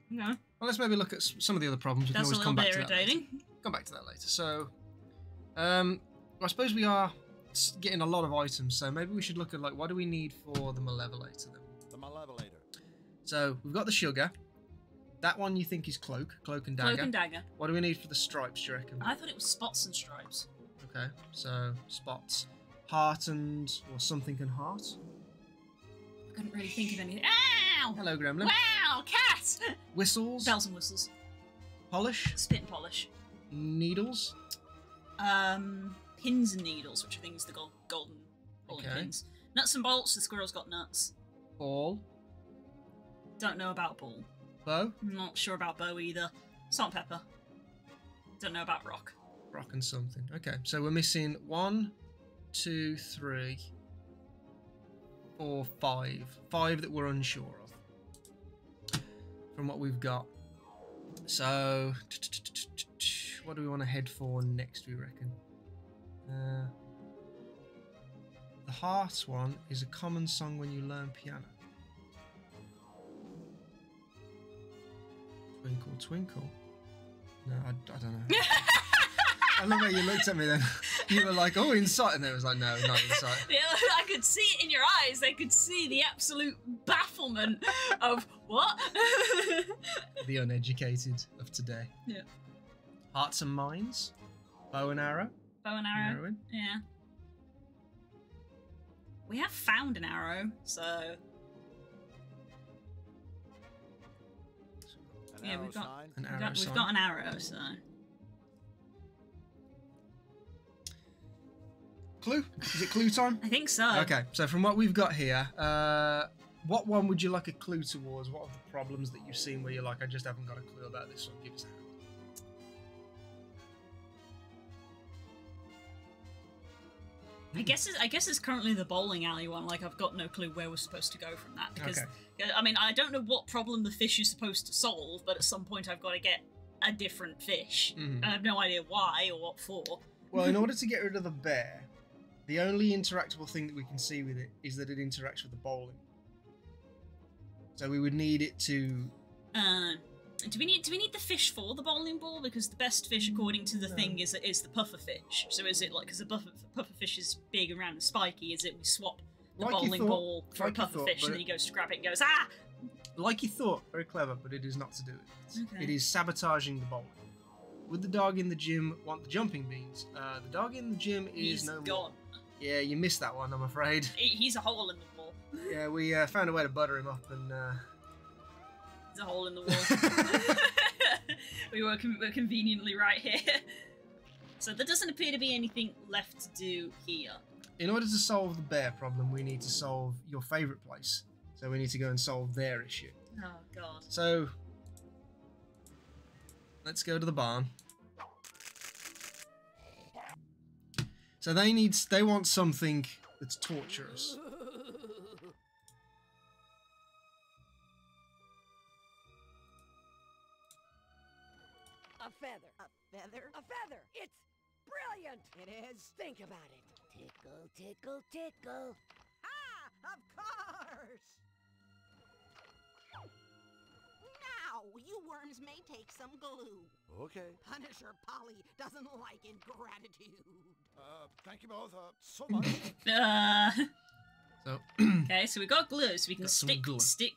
No. Well, let's maybe look at some of the other problems. We That's can a always little come back bit to that irritating. later. Come back to that later. So, I suppose we are getting a lot of items. So maybe we should look at like what do we need for the Malevolator then? The Malevolator. So we've got the sugar. That one you think is cloak and dagger. Cloak and dagger. What do we need for the stripes? Do you reckon? I thought it was spots and stripes. Okay, so spots, heart or something and heart. I couldn't really think of anything. Ow! Hello, Gremlin. Wow, cat! Whistles. Bells and whistles. Polish. Spit and polish. Needles. Pins and needles, which I think is the golden bowling pins. Nuts and bolts. The squirrel's got nuts. Ball. Don't know about ball. Bow. I'm not sure about bow either. Salt and pepper. Don't know about rock. Rock and something. Okay, so we're missing 1, 2, 3, 4, 5. 5 that we're unsure of from what we've got. So, what do we want to head for next, we reckon? The Heart one is a common song when you learn piano. Twinkle, twinkle. No, I don't know. I love how you looked at me then. You were like, oh, insight. And then it was like, no, not insight. Yeah, I could see it in your eyes. I could see the absolute bafflement of what? The uneducated of today. Yeah. Hearts and minds. Bow and arrow. Bow and arrow. Heroin. Yeah. We have found an arrow, so... Yeah, we've got an arrow, so... Clue? Is it clue time? I think so. Okay, so from what we've got here, what one would you like a clue towards? What are the problems that you've seen where you're like, I just haven't got a clue about this one? Give us a hand. I guess it's currently the bowling alley one. Like, I've got no clue where we're supposed to go from that. Because, I mean, I don't know what problem the fish is supposed to solve, but at some point I've got to get a different fish. Mm-hmm. I have no idea why or what for. Well, in order to get rid of the bear, the only interactable thing that we can see with it is that it interacts with the bowling. So we would need it to... Do we need the fish for the bowling ball? Because the best fish, according to the thing, is the puffer fish. So is it like, because the puffer fish is big and round and spiky, is it we swap the bowling ball for a puffer fish and then he goes to grab it and goes, ah! Like you thought, very clever, but it is not to do it. Okay. It is sabotaging the bowling. Would the dog in the gym want the jumping beans? The dog in the gym is He's no gone. more. Yeah, you missed that one, I'm afraid. He's a hole in the wall. Yeah, we found a way to butter him up and... There's a hole in the wall. We were conveniently right here. So there doesn't appear to be anything left to do here. In order to solve the bear problem, we need to solve your favourite place. So we need to go and solve their issue. Oh, God. So, let's go to the barn. So they want something that's torturous. A feather. A feather? A feather! It's brilliant! It is. Think about it. Tickle, tickle, tickle. Ah, of course! Now, you worms may take some glue. Okay. Punisher Polly doesn't like ingratitude. Thank you both so much. So okay, so we got glue, so we can stick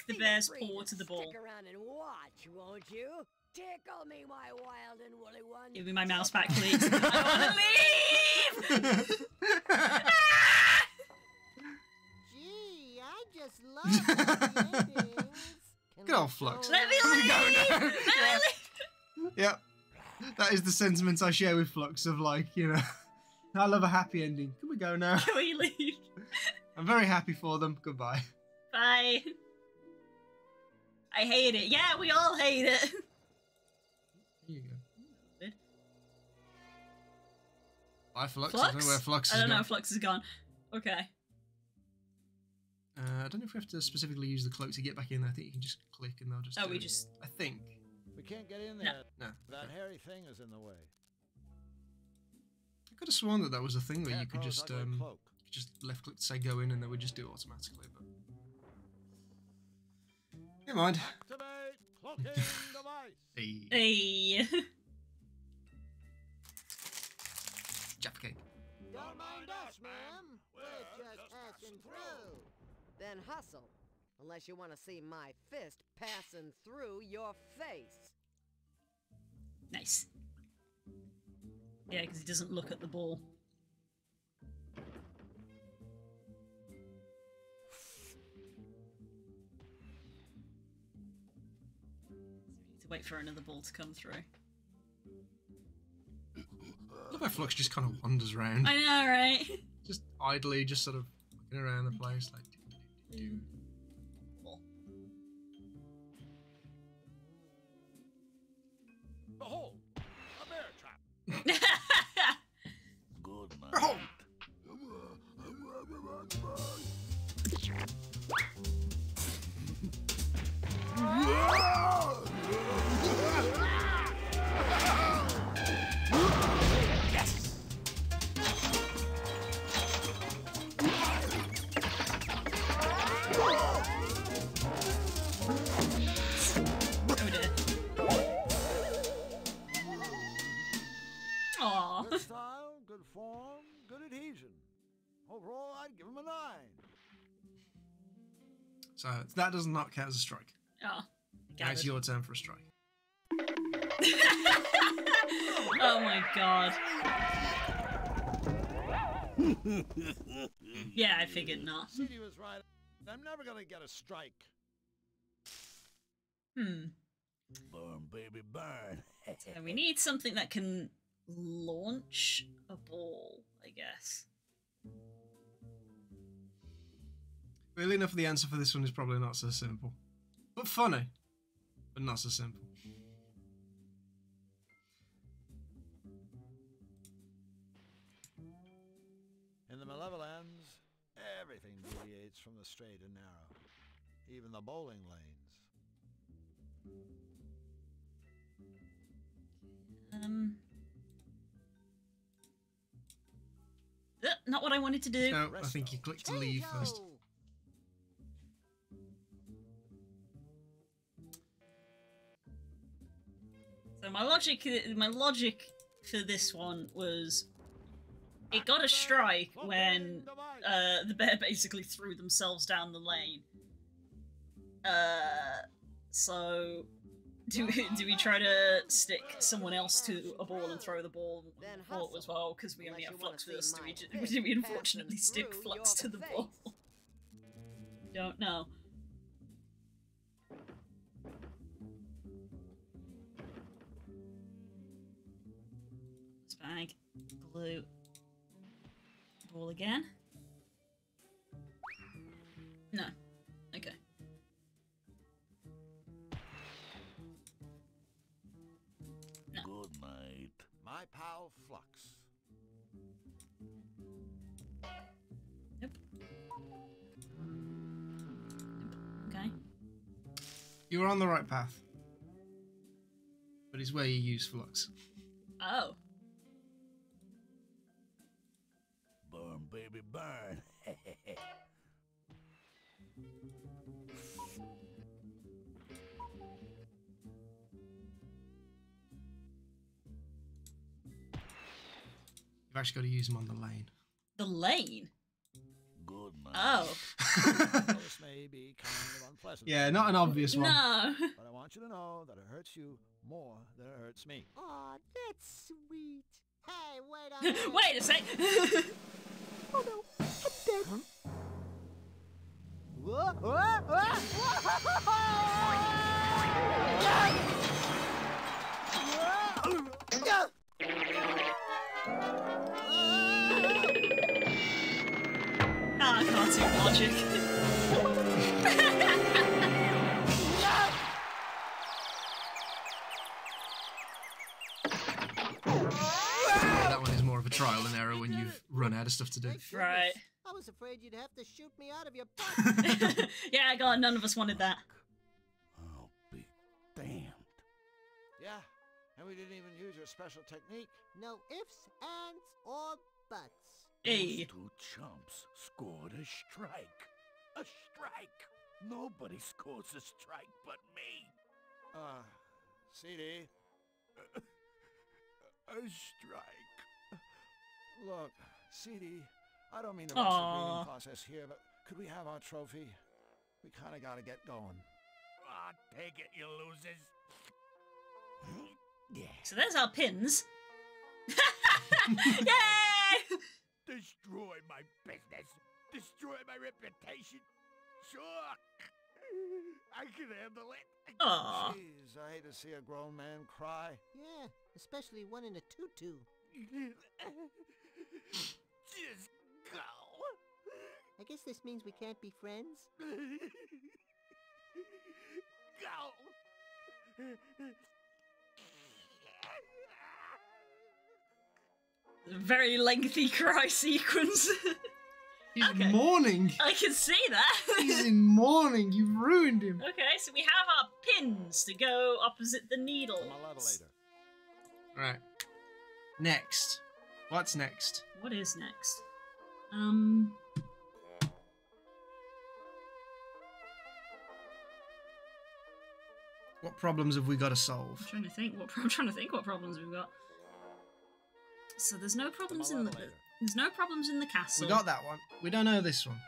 the bear's paw to the ball. Stick around and watch, won't you? Tickle me, my wild and woolly one. Give me my mouse back, please. I want to leave! Gee, I just love the endings. Good old Flux. Let me leave! Let me leave! Yep. That is the sentiment I share with Flux of like, you know, I love a happy ending. Can we go now? Can we leave? I'm very happy for them. Goodbye. Bye. I hate it. Yeah, we all hate it. Here you go. Good. Bye, Flux. Flux? I don't know where Flux is I don't know gone. if Flux is gone. Okay. I don't know if we have to specifically use the cloak to get back in there. I think you can just click and they'll just Oh, do we it. just... I think. We can't get in there. No. That hairy thing is in the way. I could have sworn that was a thing where you could Close just ugly cloak. just left click to say go in and they would just do it automatically, but never mind. cloaking device. Hey. Jaffa cake. Don't mind us, ma'am. We're just passing through. Then hustle, unless you want to see my fist passing through your face. Nice. Yeah, because he doesn't look at the ball. Wait for another ball to come through. I love how Flux just kind of wanders around. I know, right? Just idly, just sort of looking around the place, like. Behold, a bear trap. Good night. Behold! Good style, good form, good adhesion. Overall, I'd give him a 9. So that does not count as a strike. Oh, Now it's your turn for a strike. Oh my god. Yeah, I figured not. City was right. I'm never gonna get a strike. Hmm. Burn, baby, burn. So we need something that can launch a ball, I guess. Really enough, the answer for this one is probably not so simple. But funny. But not so simple. In the Malevolence, everything deviates from the straight and narrow. Even the bowling lanes. Not what I wanted to do. No, I think you clicked to leave first. So my logic for this one was it got a strike when the bear basically threw themselves down the lane. So do we try to stick someone else to a ball and throw the ball as well? Because we only have Flux with us. Do we unfortunately stick Flux to the ball? Don't know. Bag, blue, ball again. No. Okay. No. Good night. My pal Flux. Nope. Okay. You were on the right path. But it's where you use Flux. Oh. Burn, baby, burn. You've actually got to use them on the lane. The lane? Good night. Oh. This may be kind of unpleasant. Yeah, not an obvious one. No. But I want you to know that it hurts you more than it hurts me. Aw, that's sweet. Hey, wait a minute. Wait a sec. Oh no, I'm dead. Huh? Whoa, whoa, Ah, cartoon logic. That one is more of a trial and error when you've run out of stuff to do. Right. I was afraid you'd have to shoot me out of your butt. Yeah, God, none of us wanted that. I'll be damned. Yeah, and we didn't even use your special technique. No ifs, ands, or buts. Hey. Those two chumps scored a strike. A strike. Nobody scores a strike but me. CD. A strike. Look, CD, I don't mean to rush the breeding process here, but could we have our trophy? We kind of got to get going. Ah, take it, you losers. So there's our pins. Yay! Destroy my business. Destroy my reputation. Sure. I can handle it. Aww. Jeez, I hate to see a grown man cry. Yeah, especially one in a tutu. Just go. I guess this means we can't be friends? Go. Very lengthy cry sequence. He's mourning. I can see that. He's in mourning. You've ruined him. Okay, so we have our pins to go opposite the needles. Right. Next. What's next? What is next? What problems have we got to solve? I'm trying to think what problems we've got. So there's no problems in the castle. We got that one. We don't know this one.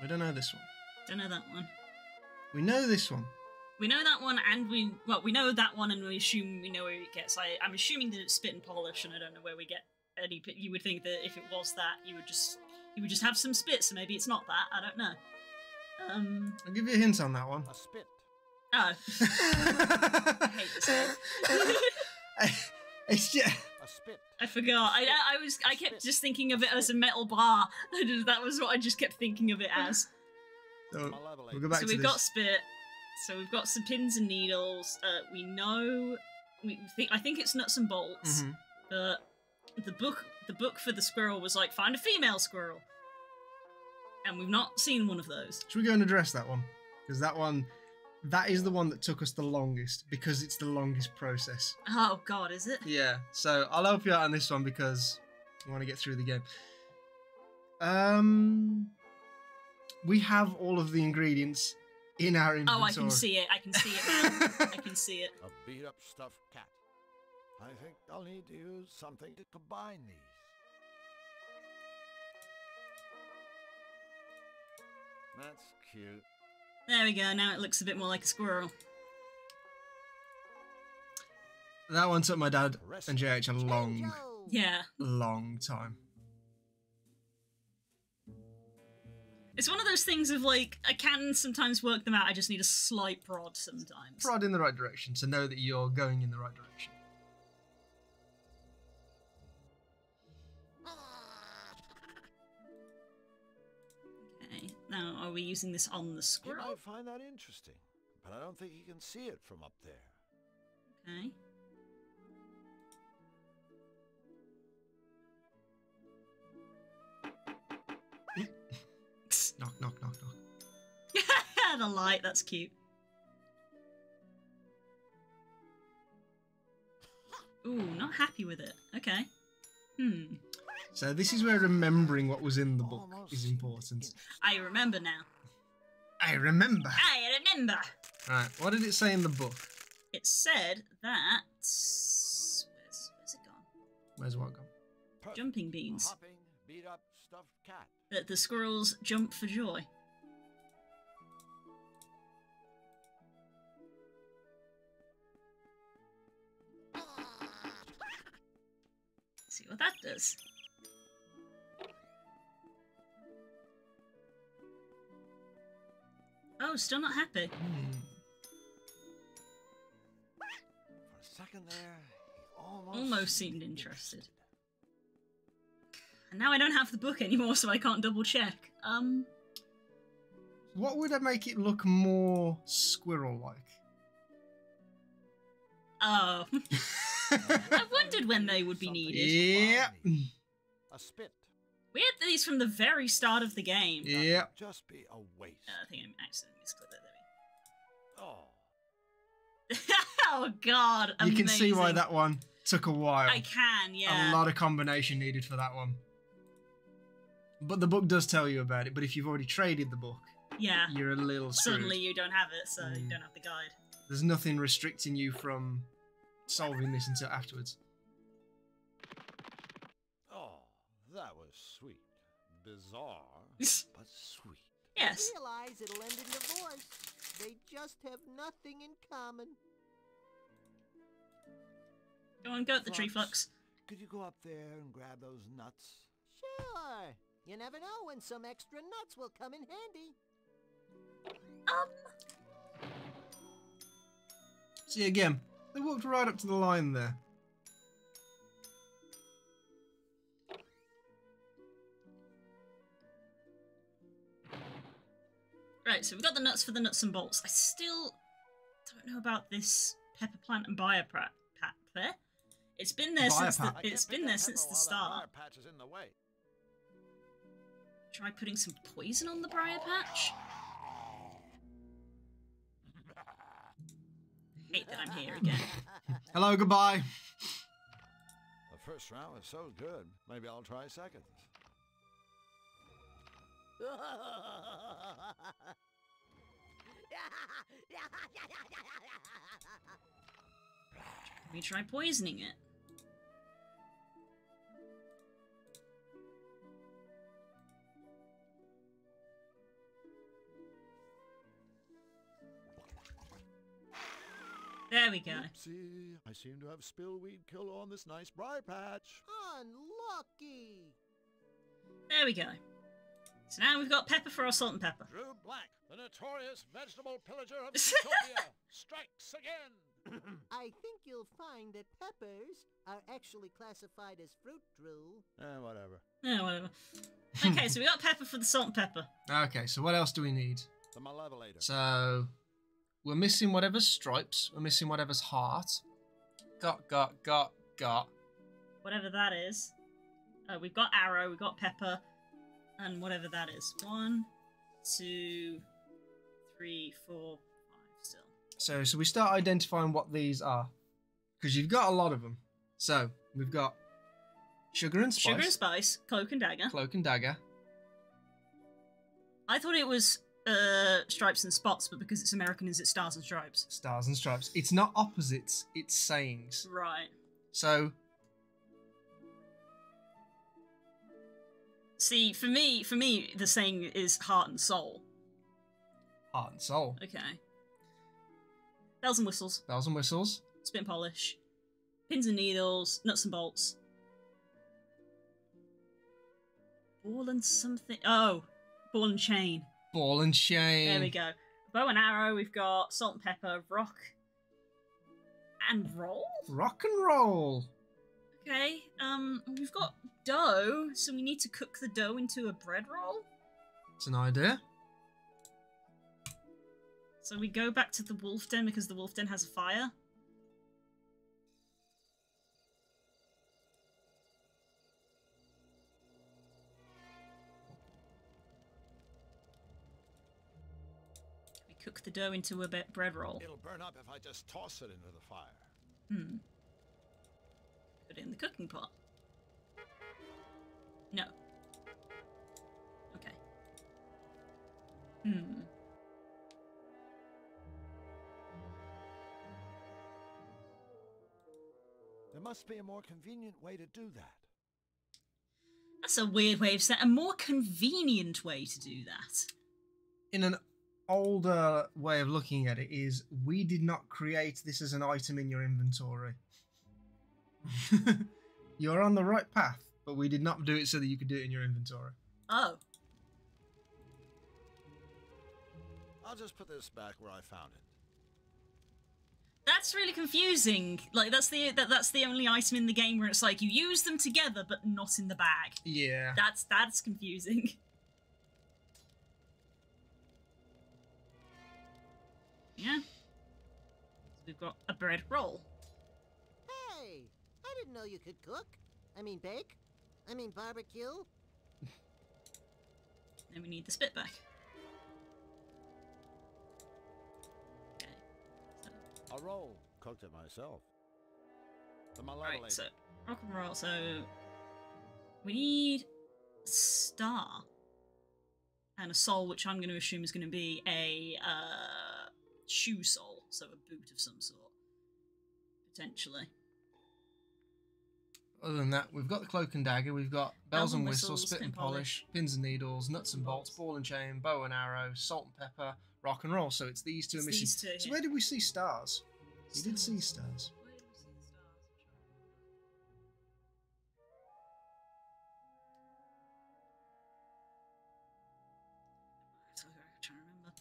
We don't know this one. Don't know that one. We know this one. We know that one, and we know that one, and we assume we know where it gets. I'm assuming that it's spit and polish, and I don't know where we get any. You would think that if it was that, you would just have some spit. So maybe it's not that. I don't know. I'll give you a hint on that one. A spit. Oh. I hate this game. It's just... A spit. I forgot. I kept just thinking of it as a metal bar. That was what I just kept thinking of it as. So, we'll go back to we've this. got spit. So we've got some pins and needles. We know. I think it's nuts and bolts. Mm-hmm. But the book for the squirrel was like, find a female squirrel, and we've not seen one of those. Should we go and address that one? Because that is the one that took us the longest, because it's the longest process. Oh God, is it? Yeah. So I'll help you out on this one because I want to get through the game. We have all of the ingredients in our inventory. Oh, I can see it. I can see it now. I can see it. A beat-up stuffed cat. I think I'll need to use something to combine these. That's cute. There we go. Now it looks a bit more like a squirrel. That one took my dad and JH a long time. It's one of those things of like, I can sometimes work them out, I just need a slight prod sometimes. Prod in the right direction to know that you're going in the right direction. Okay, now are we using this on the squirrel? You might find that interesting, but I don't think you can see it from up there. Okay. Knock, knock, knock, knock. The light, that's cute. Ooh, not happy with it. Okay. So this is where remembering what was in the book is important. I remember now. I remember. I remember. Right, what did it say in the book? It said that... Where's it gone? Where's what gone? Jumping beans. Hopping, beat-up stuffed cat. That the squirrels jump for joy. See what that does. Oh, still not happy. For a second there, he almost seemed interested. And now I don't have the book anymore, so I can't double check. What would make it look more squirrel-like? Oh. I've wondered when they would be needed. Yeah. A spit. We had these from the very start of the game. Yeah. Just be a waste. I think I accidentally misclicked that. Oh. Oh God! You can see why that one took a while. I can, yeah. A lot of combination needed for that one. But the book does tell you about it. But if you've already traded the book, yeah, you're a little screwed. Suddenly you don't have it, so you don't have the guide. There's nothing restricting you from solving this until afterwards. Oh, that was sweet. Bizarre, but sweet. Yes. I realize it'll end in divorce. They just have nothing in common. Go on, go at the tree, Flux. Could you go up there and grab those nuts? Sure. You never know when some extra nuts will come in handy. See, again, they walked right up to the line there. Right, so we've got the nuts for the nuts and bolts. I still don't know about this pepper plant and biopat there. It's been there since the start. Try putting some poison on the briar patch. Hate that I'm here again. Hello, goodbye. The first round was so good. Maybe I'll try seconds. Can we try poisoning it? There we go. Oopsie, I seem to have spillweed killer on this nice briar patch. Unlucky. There we go. So now we've got pepper for our salt and pepper. Drew Black, the notorious vegetable pillager of Utopia, strikes again. I think you'll find that peppers are actually classified as fruit, Drew. Whatever. Yeah, whatever. Okay, so we got pepper for the salt and pepper. Okay, so what else do we need? The malevolator. So we're missing whatever's stripes. We're missing whatever's heart. Got. Whatever that is. We've got arrow, we've got pepper, and whatever that is. 1, 2, 3, 4, 5 still. So we start identifying what these are. Because you've got a lot of them. So we've got sugar and spice. Sugar and spice, cloak and dagger. Cloak and dagger. I thought it was stripes and spots, but because it's American, is it stars and stripes? Stars and stripes. It's not opposites, it's sayings. Right. So see, for me, the saying is heart and soul. Heart and soul. Okay. Bells and whistles. Bells and whistles. Spit and polish. Pins and needles. Nuts and bolts. Ball and something. Oh, ball and chain. Ball and chain. There we go. Bow and arrow. We've got salt and pepper. Rock and roll. Rock and roll. Okay. We've got dough, so we need to cook the dough into a bread roll. It's an idea. So we go back to the wolf den because the wolf den has a fire. We cook the dough into a bread roll. It'll burn up if I just toss it into the fire. Put it in the cooking pot. No. Okay. There must be a more convenient way to do that. That's a weird way of saying. A more convenient way to do that. In an older way of looking at it is, we did not create this as an item in your inventory. You're on the right path, but we did not do it so that you could do it in your inventory. Oh. I'll just put this back where I found it. That's really confusing. Like that's the only item in the game where it's like you use them together but not in the bag. Yeah. That's confusing. Yeah. So we've got a bread roll. Hey, I didn't know you could cook. I mean bake. I mean barbecue. Then we need the spit back. A roll. Cooked it myself. The malevolator. Right, so rock and roll. So we need star. And a soul, which I'm going to assume is going to be a shoe sole, so a boot of some sort. Potentially. Other than that, we've got the cloak and dagger, we've got bells and whistles, spit and polish, pins and needles, nuts and bolts, ball and chain, bow and arrow, salt and pepper, rock and roll. So it's these two are missing. These two, so yeah. where did we see stars? We did see stars. Where did we see the stars? I'm trying to remember.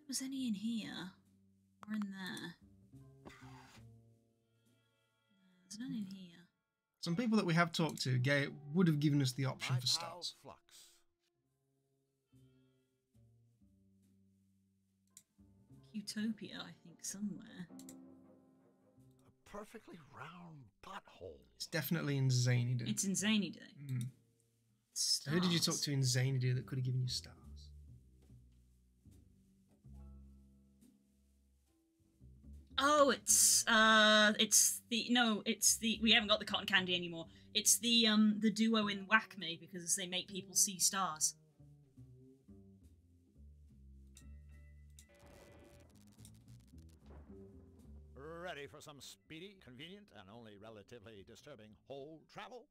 Was any in here or in there? There's none in here. Some people that we have talked to would have given us the option for stars. Flux. Utopia, I think, somewhere. A perfectly round butthole. It's definitely in Zanydu. It's in Zanydu. So who did you talk to in Zanydu that could have given you stars? Oh, it's we haven't got the cotton candy anymore. It's the duo in Whack Me, because they make people see stars. Ready for some speedy, convenient, and only relatively disturbing hole travel?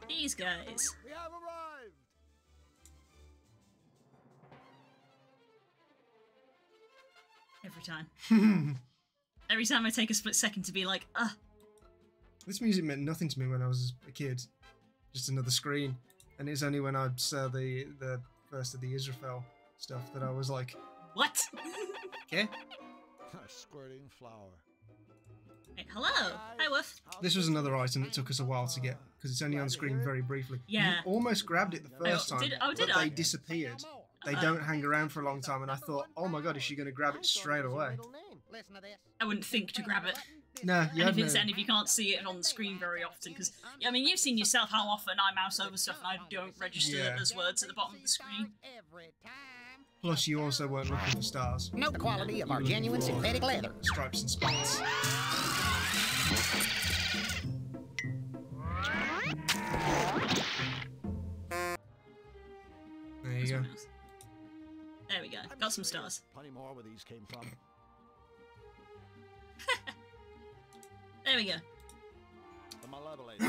These guys. We have arrived! Every time. Every time I take a split second to be like, This music meant nothing to me when I was a kid. Just another screen. And it's only when I saw the first of the Israfel stuff that I was like, what? Okay. A squirting flower. Hey, hello. Hi, Woof. This was another item that took us a while to get, because it's only on screen very briefly. Yeah. You almost grabbed it the first time, did but I? they disappeared. They don't hang around for a long time, and I thought, oh my god, is she going to grab it straight away? I wouldn't think to grab it. No, you and if you can't see it on the screen very often, because I mean, you've seen yourself how often I mouse over stuff and I don't register it as words at the bottom of the screen. Plus, you also weren't looking for stars. Note the quality of our genuine synthetic leather. Stripes and spots. There you go. There we go. Got some stars. Plenty more where these came from. There we go. The malevolent.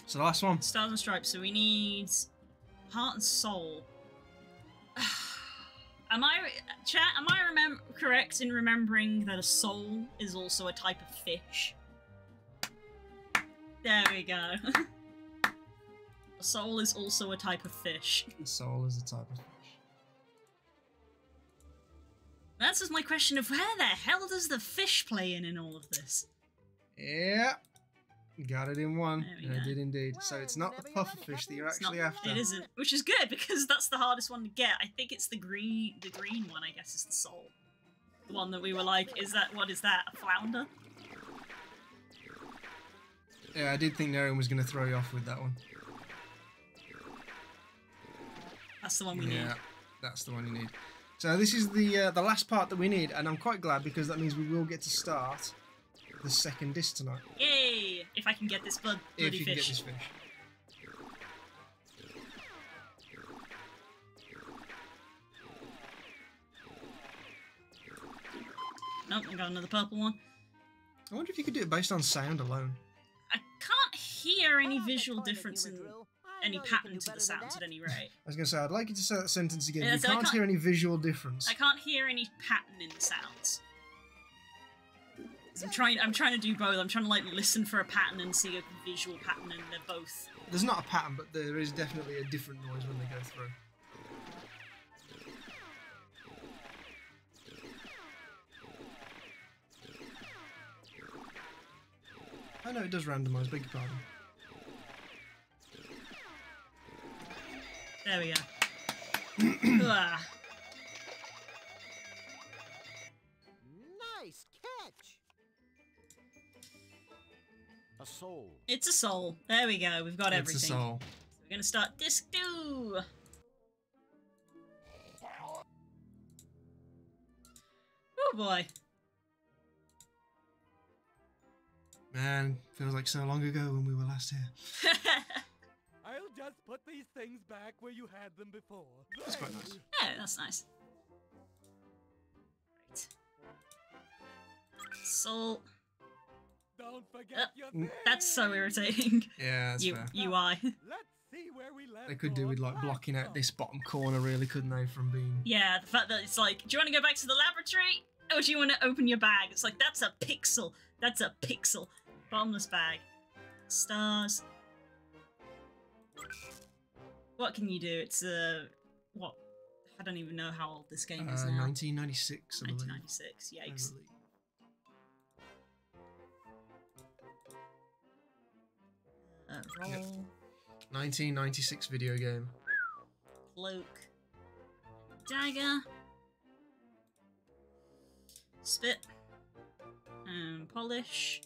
So the last one. Stars and stripes. So we need heart and soul. Am I correct in remembering that a soul is also a type of fish? There we go. A soul is also a type of fish. A soul is a type of fish. That's just my question of where the hell does the fish play in all of this? Yeah. Got it in one. I did indeed. So it's not the puffer fish that you're actually after. It isn't, which is good because that's the hardest one to get. I think it's the green one. I guess is the soul. The one that we were like, what is that? A flounder? Yeah, I did think Nerian was going to throw you off with that one. That's the one we need. Yeah, that's the one you need. So this is the last part that we need, and I'm quite glad because that means we will get to start the second disc tonight. Yay! If I can get this bloody fish. If you can get this fish. Nope, I got another purple one. I wonder if you could do it based on sound alone. I can't hear any visual difference in any pattern to the sounds at any rate. I was going to say, I'd like you to say that sentence again. Yeah, you so can't hear any visual difference. I can't hear any pattern in the sounds. I'm trying to do both. I'm trying to like listen for a pattern and see a visual pattern, and they're both. There's not a pattern, but there is definitely a different noise when they go through. I know it does randomise, beg your pardon. There we go. Nice catch. A soul. It's a soul. There we go. We've got everything. It's a soul. We're gonna start disc 2. Oh boy. Man, feels like so long ago when we were last here. I'll just put these things back where you had them before. That's quite nice. Yeah, that's nice. Right. Salt. Don't forget your thing. That's so irritating. Yeah, that's fair. UI. Let's see where we left. They could do with like blocking out this bottom corner, really, couldn't they? From being. Yeah, the fact that it's like, do you want to go back to the laboratory, or do you want to open your bag? It's like, that's a pixel. That's a pixel. Bottomless bag. Stars. What can you do? It's what? I don't even know how old this game is now. 1996, I believe. 1996. Yikes. Roll. Yep. 1996 video game. Cloak. Dagger. Spit. Polish.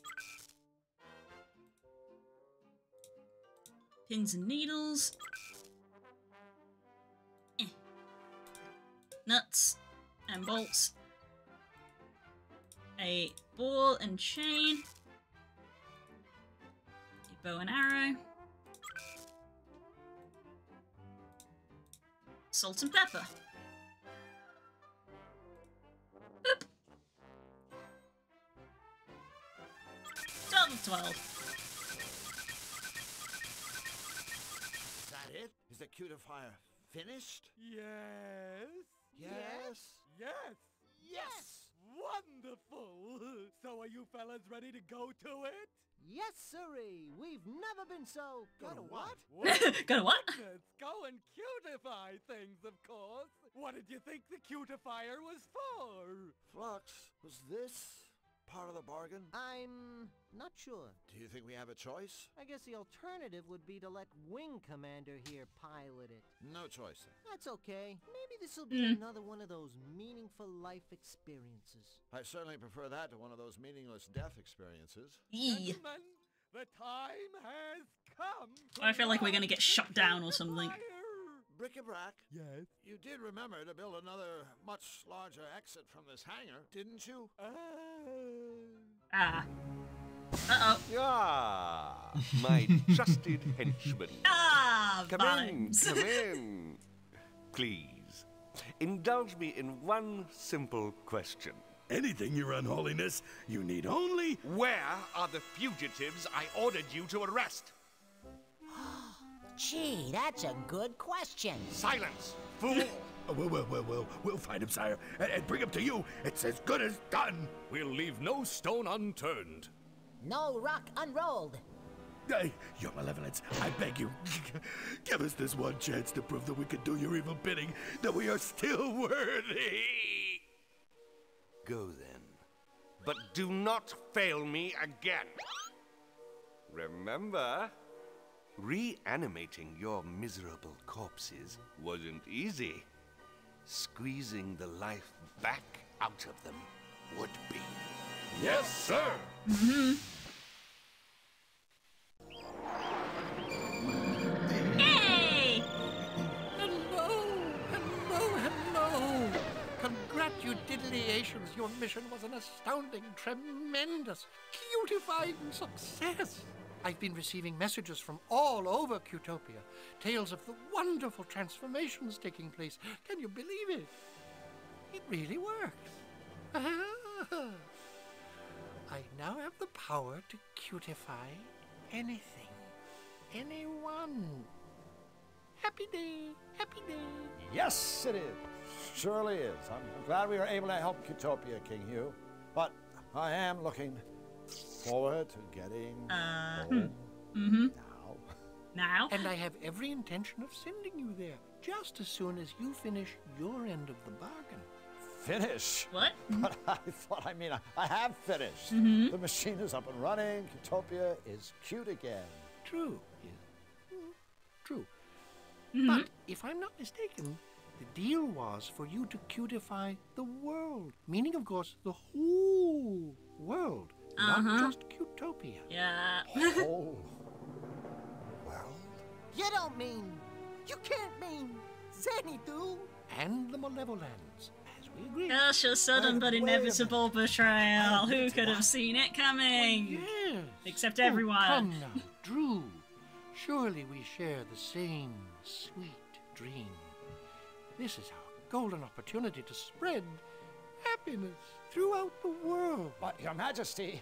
Pins and needles. Nuts and bolts. A ball and chain. A bow and arrow. Salt and pepper. Boop. 12 of 12. Is that it? Is the cutifier finished? Yes. Yes. Yes. Yes. Wonderful. So are you fellas ready to go to it? Yes, sirree. We've never been so... Go to what? Got a what? Let's go and cutify things, of course. What did you think the cutifier was for? Flux, was this part of the bargain? I'm not sure. Do you think we have a choice? I guess the alternative would be to let Wing Commander here pilot it. No choice then. That's okay. Maybe this'll be another one of those meaningful life experiences. I certainly prefer that to one of those meaningless death experiences. Gentlemen, the time has come. I feel like we're gonna get shut down or something. Bric-a-brac. Yes? You did remember to build another much larger exit from this hangar, didn't you? Ah. Uh-oh. Ah, my trusted henchman. Ah, come vibes. in, come in. Please, indulge me in one simple question. Anything, Your Unholiness. You need only... Where are the fugitives I ordered you to arrest? Gee, that's a good question. Silence, fool! Well, we'll find him, sire, and bring him to you. It's as good as done. We'll leave no stone unturned. No rock unrolled. Your Malevolence, I beg you, give us this one chance to prove that we can do your evil bidding, that we are still worthy. Go then, but do not fail me again. Remember, reanimating your miserable corpses wasn't easy. Squeezing the life back out of them would be. Yes, sir! Yay! Hello! Congratulations, your mission was an astounding, tremendous, cutifying success. I've been receiving messages from all over Cutopia, tales of the wonderful transformations taking place. Can you believe it? It really works. I now have the power to cutify anything, anyone. Happy day, happy day. Yes, it is. Surely is. I'm glad we were able to help Cutopia, King Hugh. But I am looking forward to getting home now. And I have every intention of sending you there, just as soon as you finish your end of the bargain. Finish? What? But I have finished. The machine is up and running. Cutopia is cute again. True. True. But if I'm not mistaken, the deal was for you to cutify the world. Meaning, of course, the whole world. Not just Cutopia. Yeah. Whole world? You don't mean... You can't mean Xanadu. And the Malevolence, as we agreed. Gosh, a sudden but inevitable betrayal. Who could have seen it coming? Oh, yes. Except everyone. Come now, Drew. Surely we share the same sweet dream. This is our golden opportunity to spread happiness throughout the world. But, Your Majesty,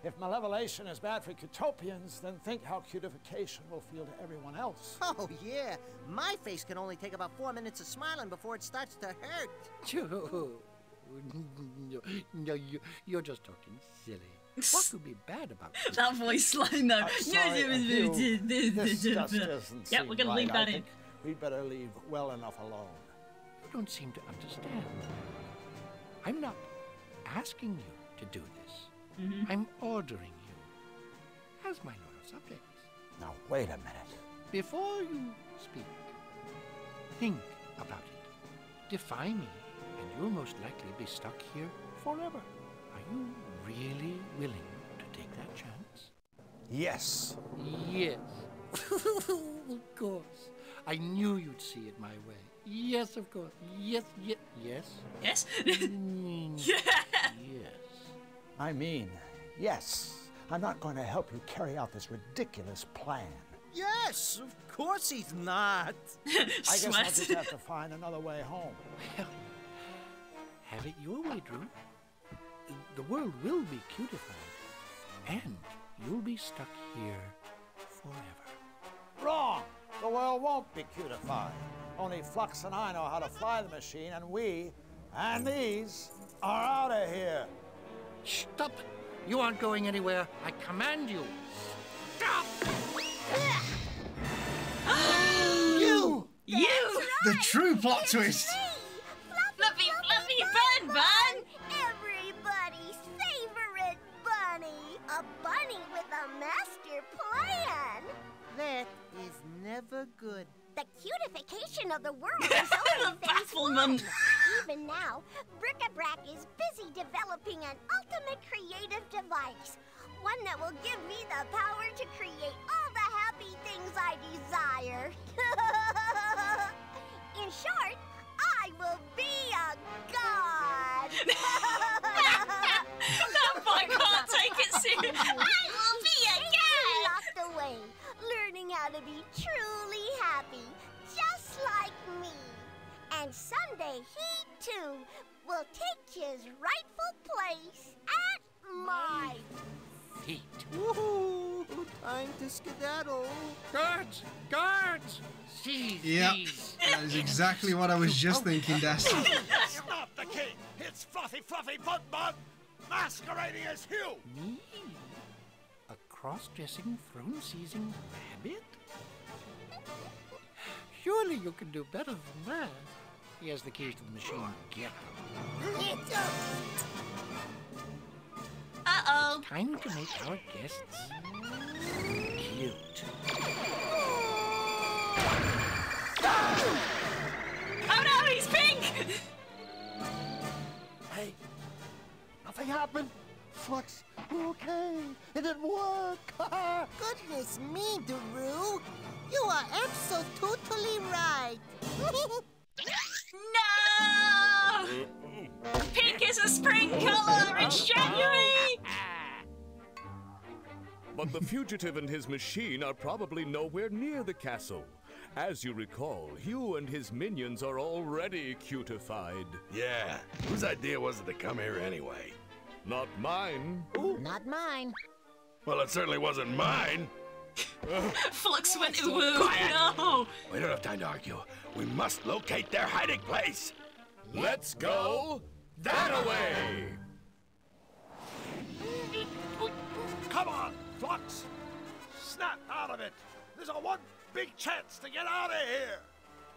if malevolation is bad for Cutopians, then think how cutification will feel to everyone else. Oh, yeah. My face can only take about 4 minutes of smiling before it starts to hurt. No, you're just talking silly. What could be bad about this? That voice line, though. This just doesn't Yep, seem we're gonna right. leave that I in. think we'd better leave well enough alone. You don't seem to understand. I'm not asking you to do this. I'm ordering you as my loyal subjects. Now, wait a minute. Before you speak, think about it. Defy me, and you'll most likely be stuck here forever. Are you really willing to take that chance? Yes. Yes. Of course. I knew you'd see it my way. Yes, of course. Yes, yes, yes. Yes? Yes. I mean, yes. I'm not going to help you carry out this ridiculous plan. Yes, of course he's not. I guess I'll just have to find another way home. Well, have it your way, Drew. The world will be cutified, and you'll be stuck here forever. Wrong! The world won't be cutified. Only Flux and I know how to fly the machine, and we, and these, are out of here. Stop! You aren't going anywhere. I command you. Stop! You! The true plot twist! Fluffy, Bun Bun! Everybody's favorite bunny! A bunny with a master plan! That is never good. The cutification of the world is only phase one. Even now, Bric-a-Brac is busy developing an ultimate creative device. One that will give me the power to create all the happy things I desire. In short, I will be a god. That boy can't take it seriously. I will be a god. Locked away, learning how to be truly happy, just like me. And someday he, too, will take his rightful place at my feet. Woohoo! Time to skedaddle. Guards! Guards! Seize Yep, these. that is exactly what I was just thinking, Des. It's not the king! It's Fluffy Bun Bun, masquerading as Hugh! Me? A cross-dressing, throne-seizing rabbit? Surely you can do better than that. He has the keys to the machine. Get out. Uh-oh. Time to make our guests cute. Oh no, he's pink! Hey, nothing happened. Flux, we're okay. It didn't work. Goodness me, Daru. You are absolutely right. No! Pink is a spring color! It's January! But the fugitive and his machine are probably nowhere near the castle. As you recall, Hugh and his minions are already cutified. Yeah, whose idea was it to come here anyway? Not mine. Not mine. Well, it certainly wasn't mine. Flux went to woo. Quiet. No! We don't have time to argue. We must locate their hiding place. Let's go that way. Come on, Flux! Snap out of it! There's a one big chance to get out of here!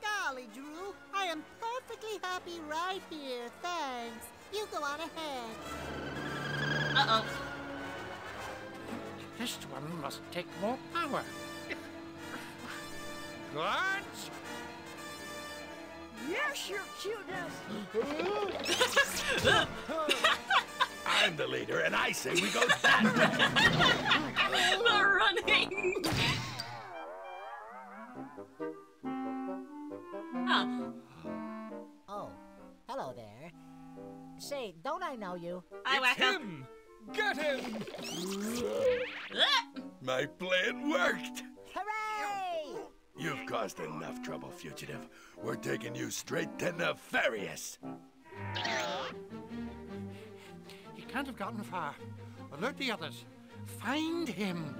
Golly, Drew, I am perfectly happy right here. Thanks. You go on ahead. Uh-oh. This one must take more power. Guards! Yes, your cuteness! I'm the leader, and I say we go that way. They're running! Say, don't I know you? Hi, Wacko. Him! Get him! My plan worked! Hooray! You've caused enough trouble, fugitive. We're taking you straight to Nefarious. He can't have gotten far. Alert the others. Find him.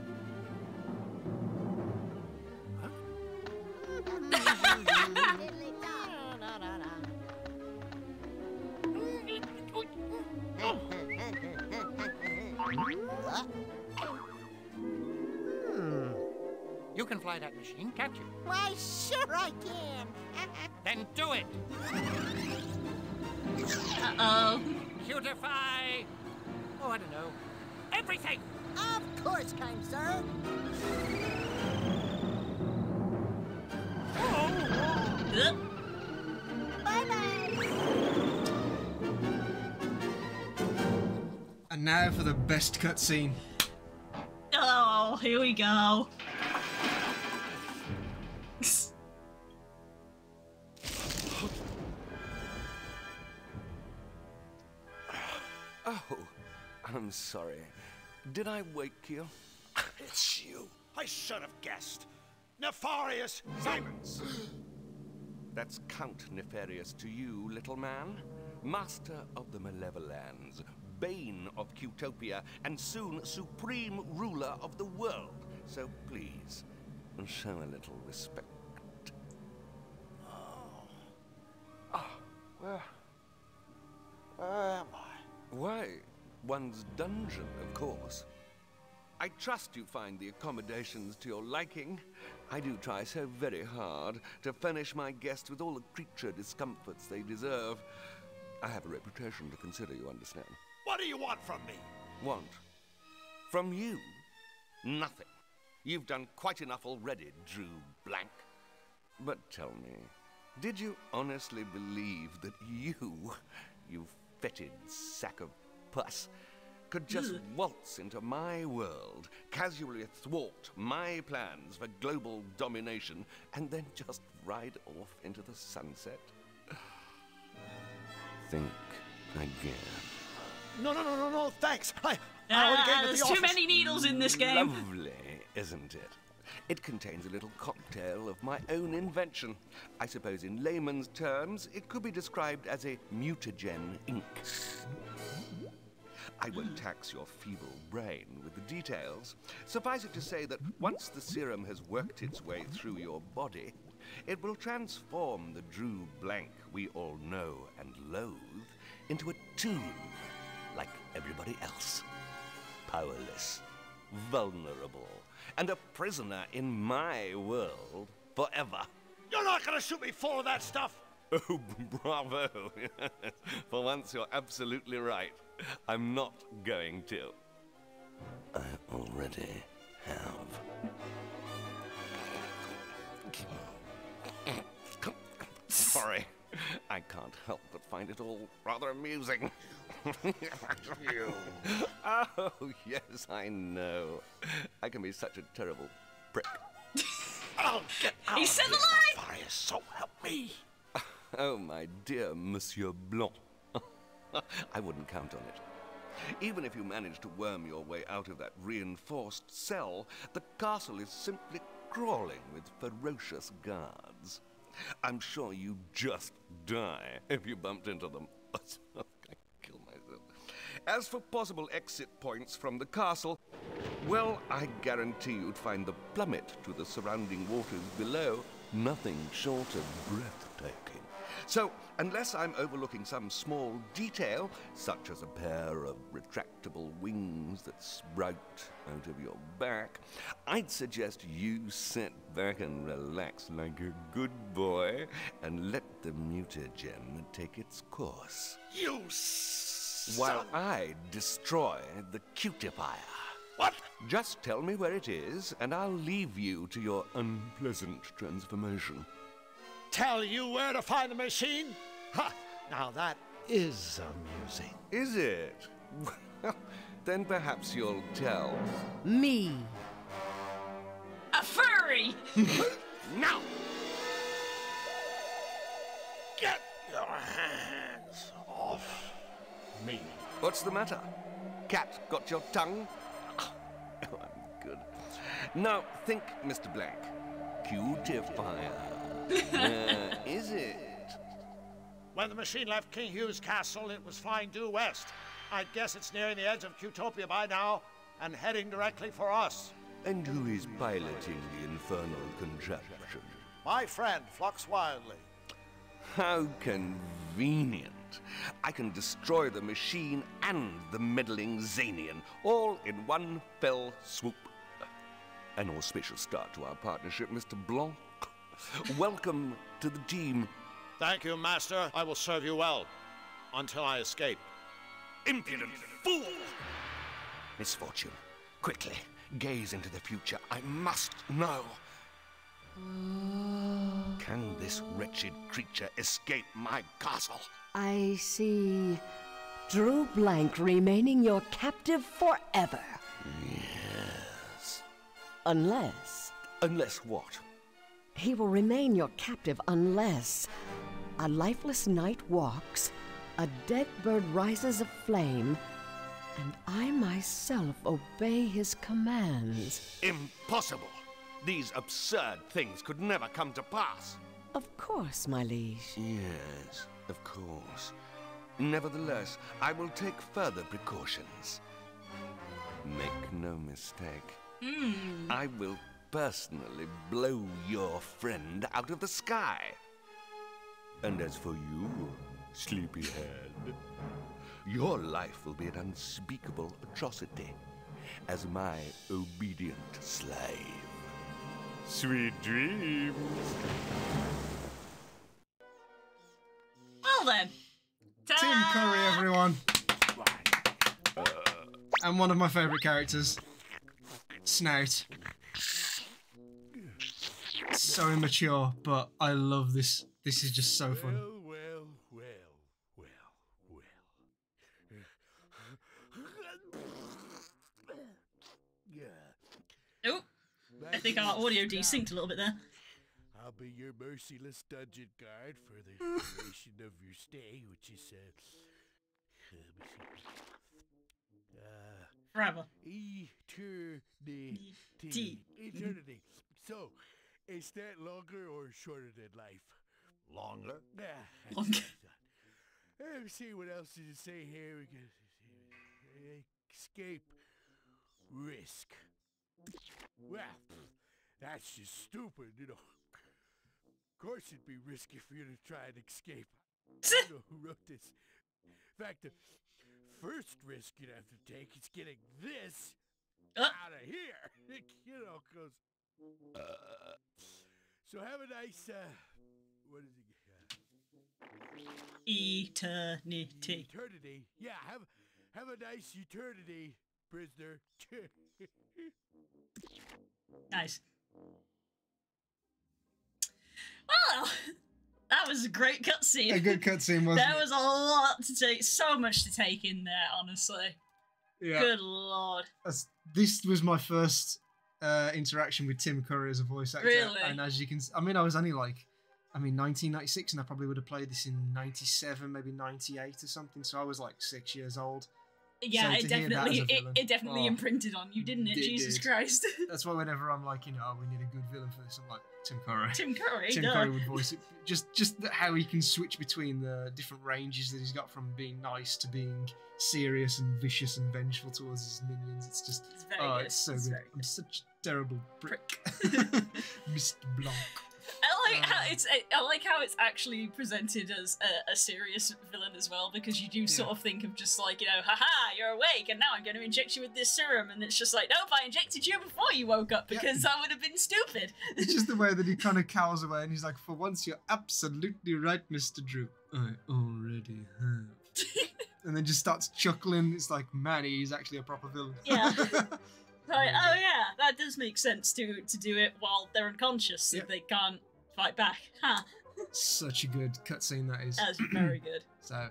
You can fly that machine, can't you? Why, sure I can. Then do it. Uh-oh. Cutify. Oh, I don't know. Everything. Of course, kind sir. Bye-bye. And now for the best cutscene. Oh, here we go. Oh, I'm sorry. Did I wake you? It's you. I should have guessed. Nefarious Silence. That's Count Nefarious to you, little man. Master of the Malevolence, Bane of Cutopia, and soon supreme ruler of the world. So please, show a little respect. Where am I? Why, one's dungeon, of course. I trust you find the accommodations to your liking. I do try so very hard to furnish my guests with all the creature discomforts they deserve. I have a reputation to consider, you understand. What do you want from me? Want? From you? Nothing. You've done quite enough already, Drew Blank. But tell me, did you honestly believe that you fetid sack of pus, could just waltz into my world, casually thwart my plans for global domination, and then just ride off into the sunset? Think again. No, thanks. I already gave it There's the too office. many needles in this game. Lovely, isn't it? It contains a little cocktail of my own invention. I suppose in layman's terms, it could be described as a mutagen ink. I won't tax your feeble brain with the details. Suffice it to say that once the serum has worked its way through your body, it will transform the Drew Blank we all know and loathe into a Toon, like everybody else. Powerless, vulnerable, and a prisoner in my world forever. You're not gonna shoot me full of that stuff. Oh, bravo. For once, you're absolutely right. I'm not going to. I already have. Sorry. I can't help but find it all rather amusing. Oh, yes, I know. I can be such a terrible prick. I'll get out He of said here, the line! Nefarious, so help me. Oh, my dear Monsieur Blanc. I wouldn't count on it. Even if you manage to worm your way out of that reinforced cell, the castle is simply crawling with ferocious guards. I'm sure you'd just die if you bumped into them. I'd kill myself. As for possible exit points from the castle, well, I guarantee you'd find the plummet to the surrounding waters below nothing short of breathtaking. So, unless I'm overlooking some small detail, such as a pair of retractable wings that sprout out of your back, I'd suggest you sit back and relax like a good boy and let the mutagen take its course. You While I destroy the cutifier. What? Just tell me where it is, and I'll leave you to your unpleasant transformation. Tell you where to find the machine? Ha! Now that is amusing. Is it? Well, then perhaps you'll tell. Me. A furry! Now! Get your hands off me. What's the matter? Cat got your tongue? Oh, I'm good. Now, think, Mr. Blank. Cutifier. Is it? When the machine left King Hugh's castle, it was flying due west. I guess it's nearing the edge of Cutopia by now and heading directly for us. And who is piloting the infernal contraption? My friend, Flux Wildly. How convenient. I can destroy the machine and the meddling Zanian, all in one fell swoop. An auspicious start to our partnership, Mr. Blanc. Welcome to the team. Thank you, Master. I will serve you well. Until I escape. Impudent fool! Misfortune. Quickly, gaze into the future. I must know. Can this wretched creature escape my castle? I see Drew Blank remaining your captive forever. Yes. Unless... Unless what? He will remain your captive unless a lifeless knight walks, a dead bird rises aflame, and I myself obey his commands. Impossible! These absurd things could never come to pass. Of course, my liege. Yes, of course. Nevertheless, I will take further precautions. Make no mistake. I will personally blow your friend out of the sky. And as for you, sleepyhead, your life will be an unspeakable atrocity as my obedient slave. Sweet dreams. Well then. Ta-da! Tim Curry, everyone. And one of my favourite characters, Snout. So immature, but I love this. This is just so fun. Oh, I think our audio desynced a little bit there. I'll be your merciless dungeon guard for the duration of your stay, which is, let me see. Forever. Eternity. So, is that longer or shorter than life? Longer? Longer. Let me see what else does it say here. We can escape risk. Well, that's just stupid, you know. Of course it'd be risky for you to try and escape. I don't know who wrote this. In fact, the first risk you'd have to take is getting this out of here. You know, because... So have a nice, what is it? Eternity. Yeah, have a nice eternity, prisoner. Nice. Well, that was a great cutscene. A good cutscene, wasn't There was a lot to take, so much to take in there, honestly. Yeah. Good lord. This was my first interaction with Tim Curry as a voice actor. Really? And as you can, I mean, I was only like, 1996, and I probably would have played this in 97, maybe 98 or something. So I was like 6 years old. Yeah, So it to hear that as a definitely villain, it definitely imprinted on you, didn't it? It Jesus did. Christ. That's why whenever I'm like, we need a good villain for this, I'm like, Tim Curry. Tim Curry, Tim duh. Curry would voice it. Just how he can switch between the different ranges that he's got, from being nice to being serious and vicious and vengeful towards his minions. It's just, very good. It's so It's good. very I'm such a terrible prick. Mr. Blanc. I like how it's actually presented as a serious villain as well, because you do sort of think of just like, haha, you're awake and now I'm going to inject you with this serum, and it's just like, nope, I injected you before you woke up because that would have been stupid. It's just the way that he kind of cowers away and he's like, for once you're absolutely right, Mr. Drew. I already have. And then just starts chuckling. It's like, man, he's actually a proper villain. Yeah. Like, oh yeah, that does make sense to do it while they're unconscious, so they can't fight back. Huh. Such a good cutscene that is. That's very good. So.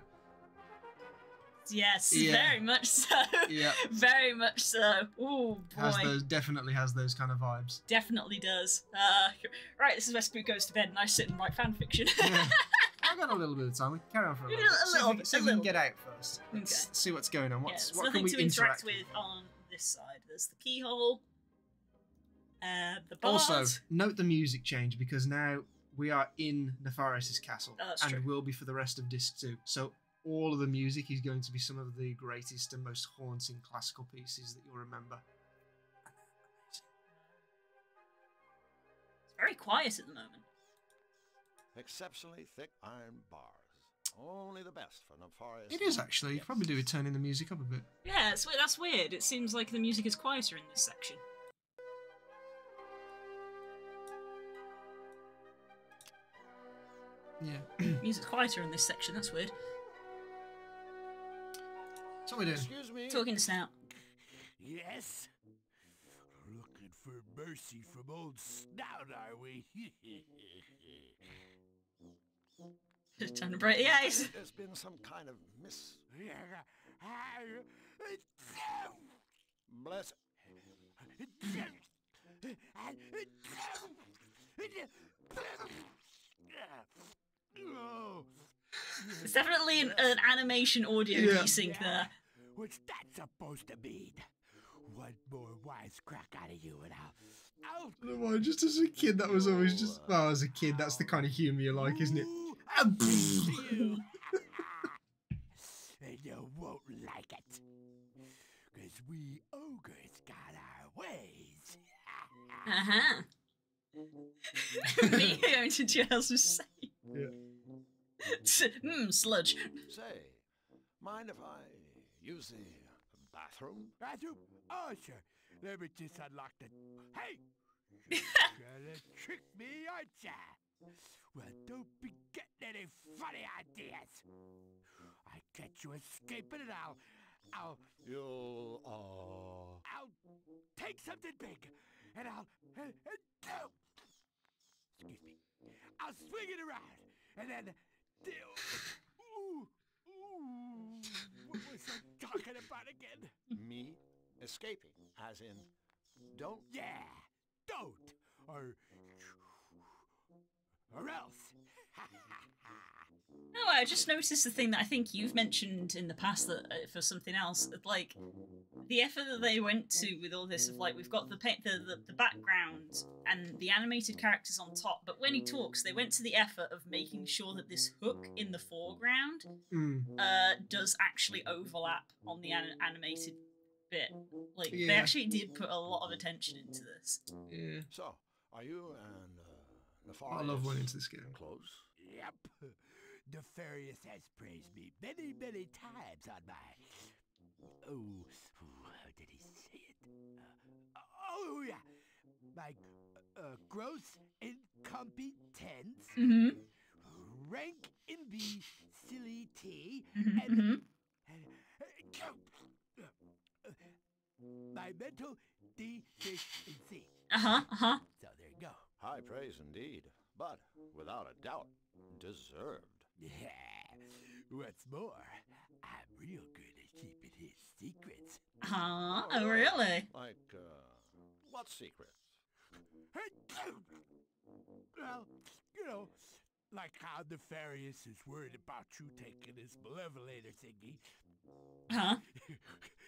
Yes, Yeah. very much so. Yeah. Very much so. Ooh, boy. Definitely has those kind of vibes. Definitely does. Right, this is where Spook goes to bed and I sit and write fanfiction. I've got a little bit of time. We can carry on for a We little did bit. a little bit, See if a we can little get bit. out first. Let's see what's going on. Yeah, there's What nothing can we to interact interact with on this side. There's the keyhole. The bard. Also, note the music change because now we are in Nefarious' castle, that's and true. will be for the rest of Disc 2. So all of the music is going to be some of the greatest and most haunting classical pieces that you'll remember. It's very quiet at the moment. Exceptionally thick iron bars. Only the best for Nefarious. It is actually. You probably do with turning the music up a bit. Yeah, that's weird. It seems like the music is quieter in this section. Yeah. Music's quieter in this section. That's weird. So what are we doing? Excuse me. Talking to Snout. Yes? Looking for mercy from old Snout, are we? Time to break the ice. There's been some kind of miss. Bless. It's definitely an animation audio desync there. What's that supposed to mean? One more wisecrack out of you and I'll... I don't know, just as a kid, that was always just... Well, as a kid, that's the kind of humour you like, isn't it? And you won't like it. Because we ogres got our ways. Uh-huh. Me going to jail to say. Yeah. Sludge. Say, mind if I use the bathroom? Bathroom? Oh, sure. Let me just unlock the... Hey! You're trying to trick me, aren't ya? Well, don't be getting any funny ideas. I catch you escaping and I'll take something big and excuse me. I'll swing it around and then what was I talking about again? Me escaping, as in, don't? Yeah, don't, or else. No, I just noticed the thing that I think you've mentioned in the past that for something else, that, like the effort that they went to with all this of like we've got the background and the animated characters on top, but when he talks, they went to the effort of making sure that this hook in the foreground does actually overlap on the animated bit. Like they actually did put a lot of attention into this. Yeah. So, are you and Nefarious I love going into this game. close? Yep. Nefarious has praised me many, many times on my... how did he say it? Yeah. My gross incompetence, rank imbecility, and my mental deficiency. So there you go. High praise indeed, but without a doubt, deserved. Yeah. What's more, I'm real good at keeping his secrets. Oh, really? Like, what secrets? Well, you know, like how Nefarious is worried about you taking his malevolator thingy.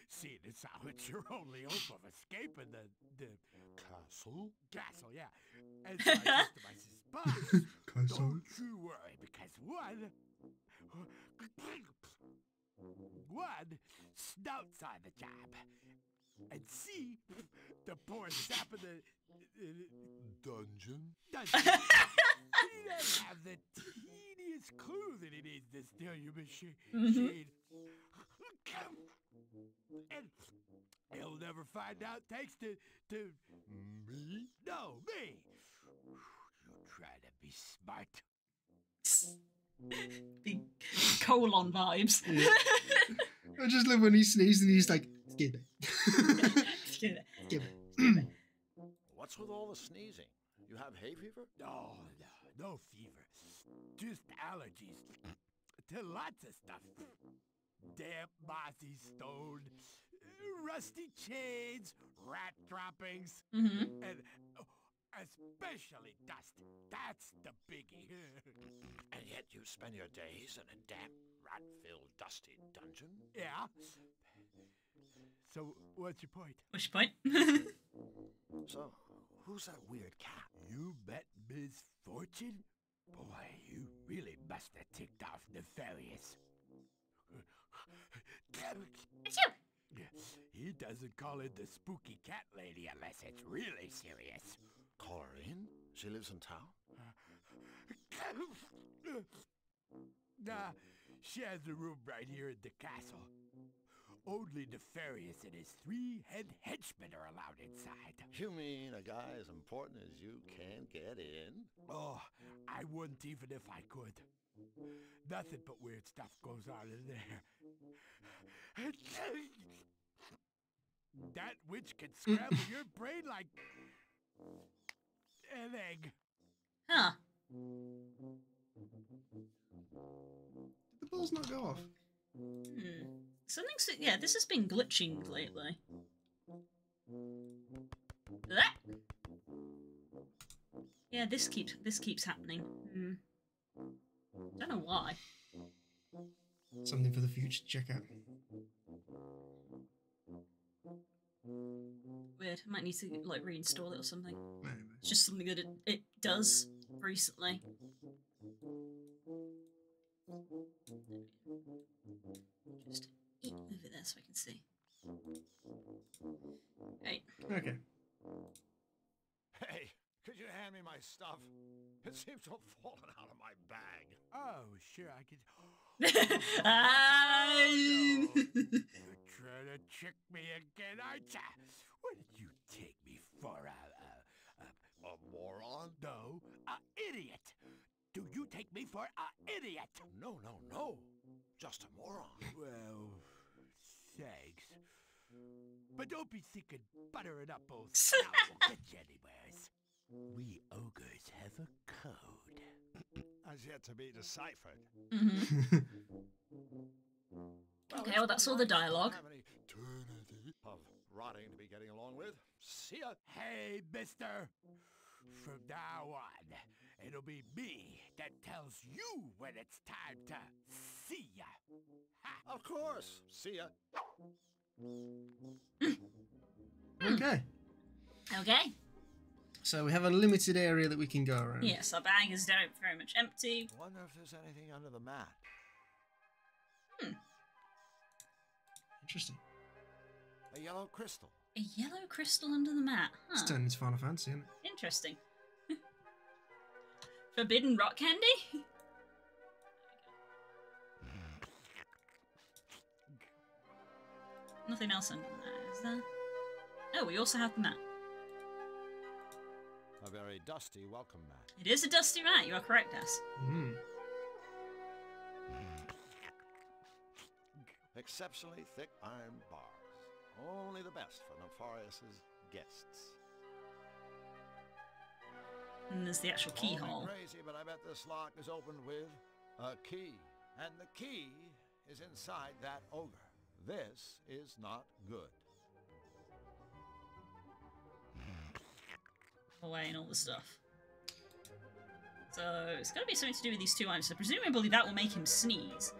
Seeing as how it's your only hope of escaping the castle? Castle, yeah. And so I just to myself, don't you worry, because one Snout's on the job, and C, the poor sap in the dungeon. He doesn't have the teeniest clue that he needs to steal your machine. And he'll never find out thanks to me? No, me. You try to be smart. Big colon vibes. Yeah. I just love when he sneezes and he's like, skip it. Skip it. Skip it. What's with all the sneezing? You have hay fever? No, no fever. Just allergies to lots of stuff. Damp, mossy stone, rusty chains, rat droppings, and Especially dusty. That's the biggie. And yet you spend your days in a damp, rat-filled, dusty dungeon? Yeah. So, what's your point? What's your point? So, who's that weird cat? You met Miss Fortune? Boy, you really must have ticked off Nefarious. It's you! He doesn't call in the spooky cat lady unless it's really serious. Call her in? She lives in town? Nah, she has a room right here at the castle. Only Nefarious and his 3 head henchmen are allowed inside. You mean a guy as important as you can't get in? Oh, I wouldn't even if I could. Nothing but weird stuff goes on in there. That witch can scramble your brain like an egg. Huh. Did the balls not go off? Something's... Yeah, this has been glitching lately. Ah! Yeah, this keeps happening. Don't know why. Something for the future to check out. Weird. I might need to like reinstall it or something. Maybe. It's just something that it does recently. Just eat over there so I can see. Right. Okay. Hey, could you hand me my stuff? It seems to have fallen out of my bag. Oh, sure, I could... You're trying to trick me again, aren't ya? What did you take me for, A moron? No, a idiot. Do you take me for a idiot? No, no, no. Just a moron. Well, thanks. But don't be thinking buttering up old Sal will get you anywheres. We ogres have a code. Has yet to be deciphered. Okay, well that's all the dialogue. Of rotting to be getting along with. See ya. Hey, mister. From now on, it'll be me that tells you when it's time to see ya. Ha. Of course. See ya. Okay. Okay. So we have a limited area that we can go around. Yes, our bag is very much empty. Wonder if there's anything under the mat. Interesting. A yellow crystal. A yellow crystal under the mat. Huh. It's turning into Final Fantasy, isn't it? Interesting. Forbidden rock candy? Nothing else under the mat, is there? Oh, we also have the mat. A very dusty welcome mat. It is a dusty mat, you are correct, Ass. Exceptionally thick iron bars. Only the best for Nefarious's guests. And there's the actual keyhole. Crazy, but I bet this lock is opened with a key. And the key is inside that ogre. This is not good. Away and all the stuff. So it's got to be something to do with these 2 items. So presumably that will make him sneeze.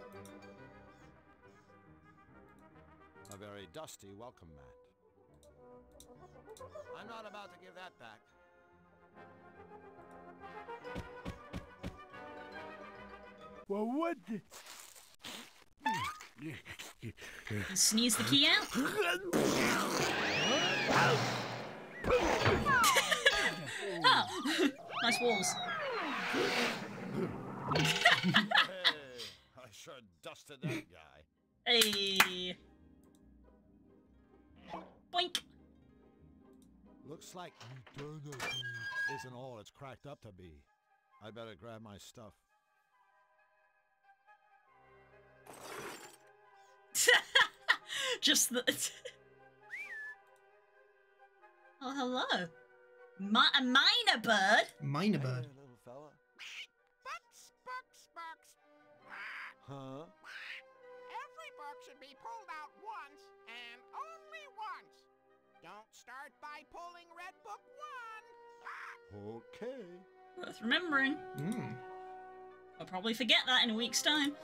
A very dusty welcome mat. I'm not about to give that back. Well, what the... Sneeze the key out? Oh! Nice walls. Hey, I sure dusted that guy. Hey! Boink! Looks like eternity isn't all it's cracked up to be. I better grab my stuff. Just the... Oh, hello. A minor bird? Minor bird. Hey, little fella. Bucks, bucks, bucks. Huh? Every book should be pulled out once and only once. Don't start by pulling Red Book 1. Okay. Worth remembering. I'll probably forget that in a week's time.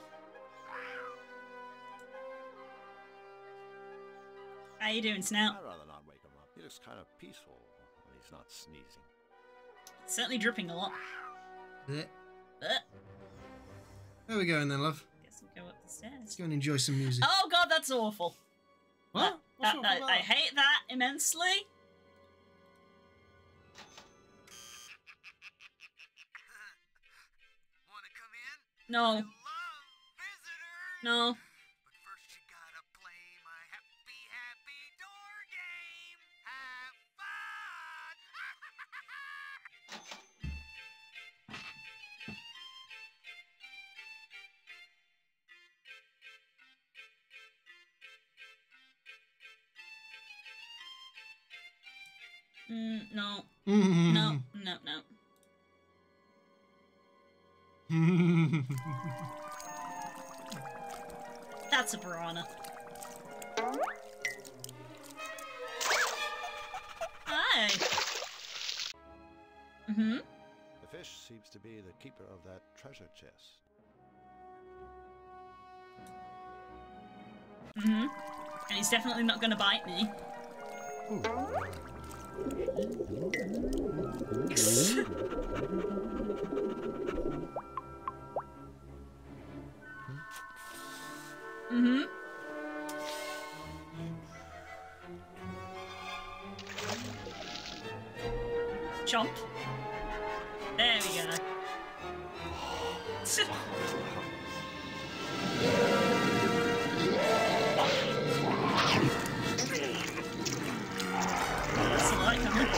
How you doing, Snout? I'd rather not wake him up. He looks kind of peaceful when he's not sneezing. Certainly dripping a lot. There we go, then, love. Guess we'll go up the stairs. Let's go and enjoy some music. Oh god, that's awful. What? What's wrong with I that? hate that immensely. Wanna come in? No. No. But first you gotta play my happy, happy door game. Have fun! No. No, no, no. That's a piranha. Hi. The fish seems to be the keeper of that treasure chest. And he's definitely not gonna bite me. Chomp. There we go. That's a lot coming.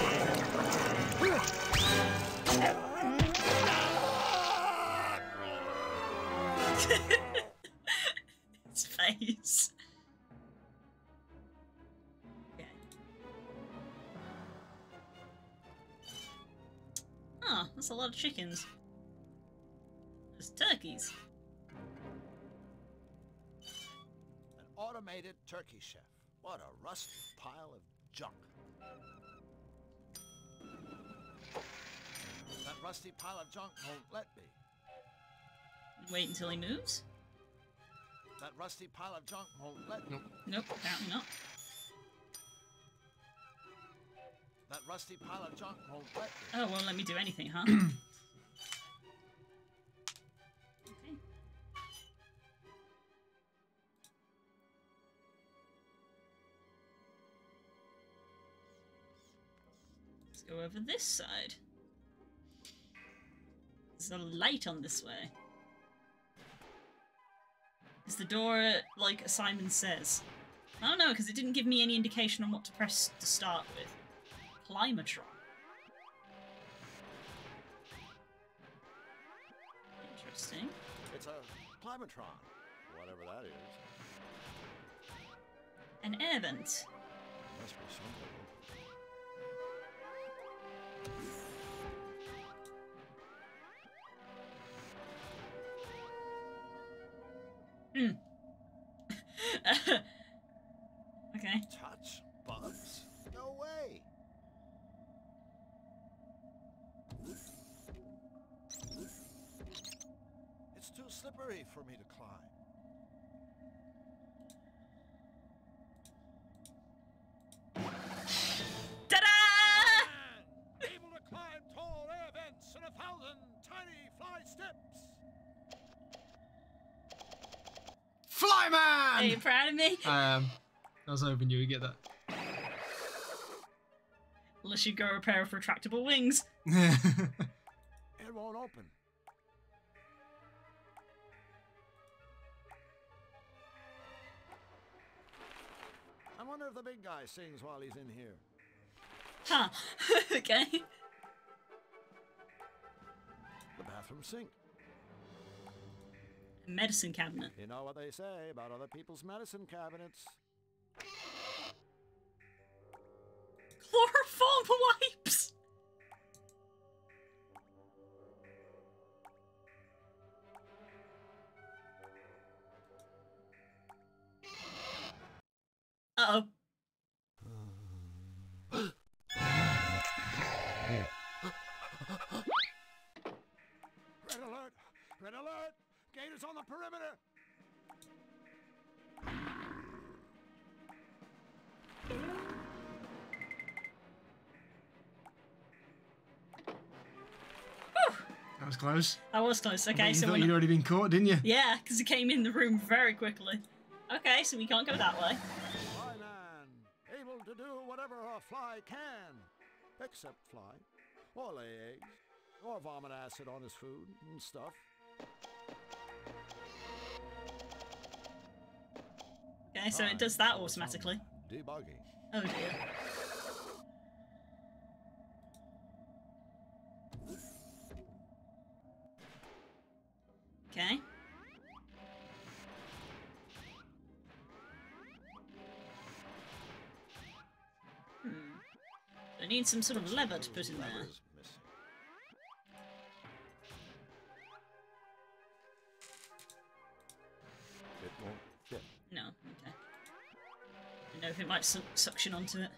His face. Okay. Oh, that's a lot of chickens. There's turkeys. An automated turkey chef. What a rusty pile of junk. That rusty pile of junk won't let me. Wait until he moves? That rusty pile of junk won't let me. Nope, apparently not. That rusty pile of junk won't let me. Oh, won't let me do anything, huh? Okay. Let's go over this side. There's a light on this way. Is the door like Simon says? I don't know, because it didn't give me any indication on what to press to start with. Climatron. Interesting. It's a climatron, whatever that is. An air vent. Must be something. Okay. Touch bugs? No way. It's too slippery for me to climb. Ta-da! Able to climb tall air vents and 1,000 tiny fly steps. Flyman! Are you proud of me? I am. I was hoping you would get that. Unless you grow a pair of retractable wings. It won't open. I wonder if the big guy sings while he's in here. Huh. Okay. The bathroom sink. Medicine cabinet. You know what they say about other people's medicine cabinets. Chloroform wipes! Uh-oh. Guards on the perimeter! That was close. That was close. Okay, You so thought we're you'd not... already been caught, didn't you? Yeah, because he came in the room very quickly. Okay, so we can't go that way. Fly man, able to do whatever a fly can, except fly, or lay eggs, or vomit acid on his food and stuff. Okay, so it does that automatically. Debugging. Oh dear. Okay. I need some sort of lever to put in there. It won't fit. No, okay. I don't know if it might suction onto it.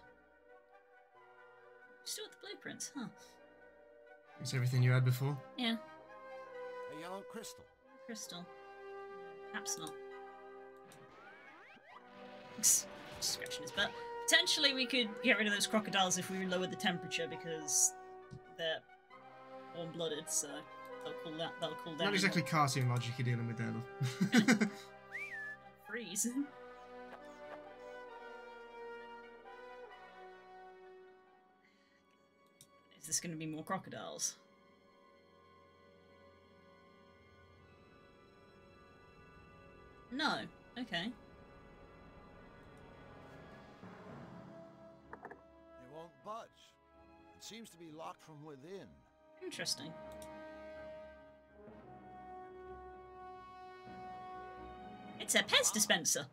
Still with the blueprints, huh? It's everything you had before. Yeah. A yellow crystal. Crystal. Perhaps not. Scratching his butt. Potentially we could get rid of those crocodiles if we lower the temperature because they're warm-blooded, so they'll cool down. Not exactly cartoon logic you're dealing with there, though. Freeze. Is this going to be more crocodiles? No. Okay. It won't budge. It seems to be locked from within. Interesting. It's a Pez dispenser.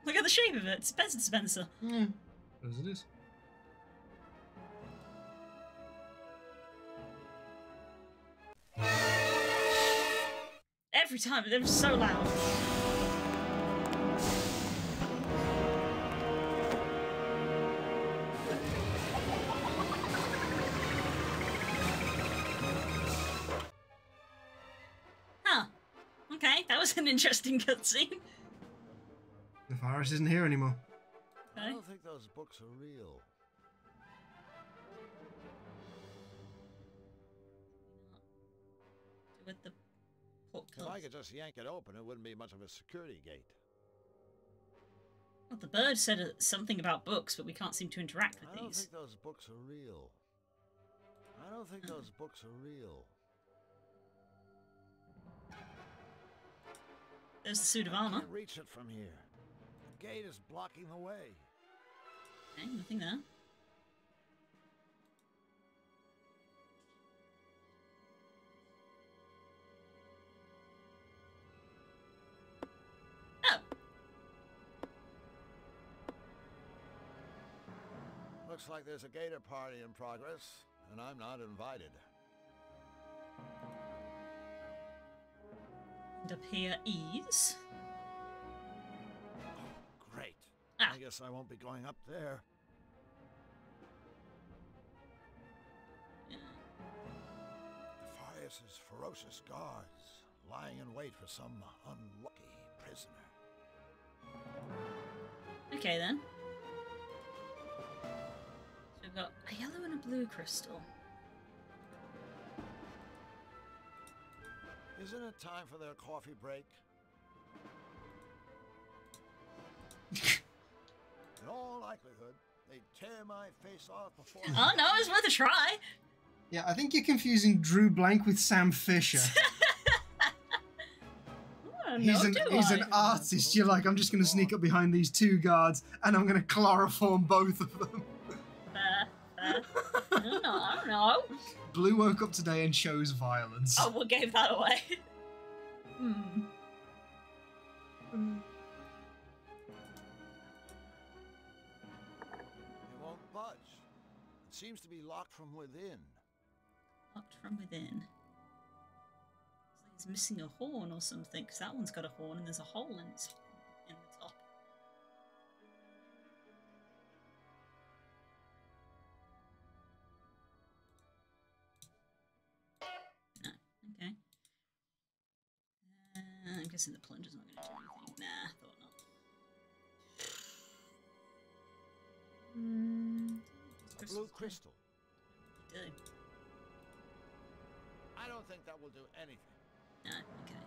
Look at the shape of it. It's a Pez dispenser. Yeah. As it is. Every time, they're so loud. Huh. Okay, that was an interesting cutscene. The virus isn't here anymore. I don't think those books are real. With the if I could just yank it open, it wouldn't be much of a security gate. Well, the bird said something about books, but we can't seem to interact with I don't these. think those books are real. I don't think those books are real. There's the suit of armor. I can't reach it from here. The gate is blocking the way. Okay, nothing there. Looks like there's a gator party in progress, and I'm not invited. And up here is... Oh, great. I guess I won't be going up there. Yeah. Defias' ferocious guards, lying in wait for some unlucky prisoner. Okay then. So we've got a yellow and a blue crystal. Isn't it time for their coffee break? In all likelihood, they tear my face off before... Oh no, it's worth a try! Yeah, I think you're confusing Drew Blank with Sam Fisher. He's an artist. You're like, I'm just going to sneak up behind these two guards and I'm going to chloroform both of them. I don't know. Blue woke up today and chose violence. Oh, we gave that away. It won't budge. It seems to be locked from within. Locked from within. It's missing a horn or something, because that one's got a horn and there's a hole in the top. No, okay. guessing the plunger's not going to do anything. Nah, thought not. A blue crystal. You do. I don't think that will do anything. Ah, okay.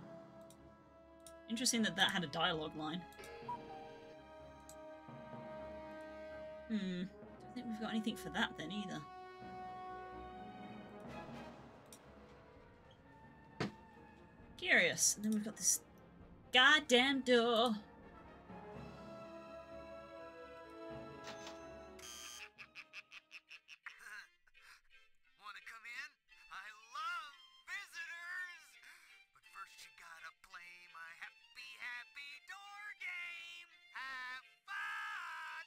Interesting that that had a dialogue line. Don't think we've got anything for that then either. Curious. And then we've got this goddamn door. Wanna come in? I love visitors! But first you gotta play my happy, happy door game! Have fun!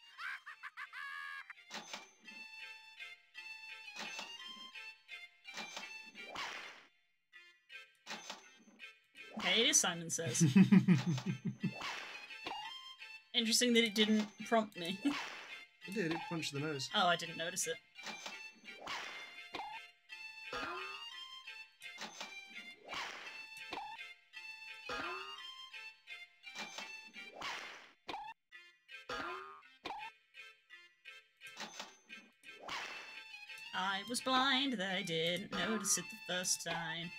Okay, it is Simon Says. Interesting that it didn't prompt me. It did, it punched the nose. Oh, I didn't notice it. I was blind, that I didn't notice it the first time.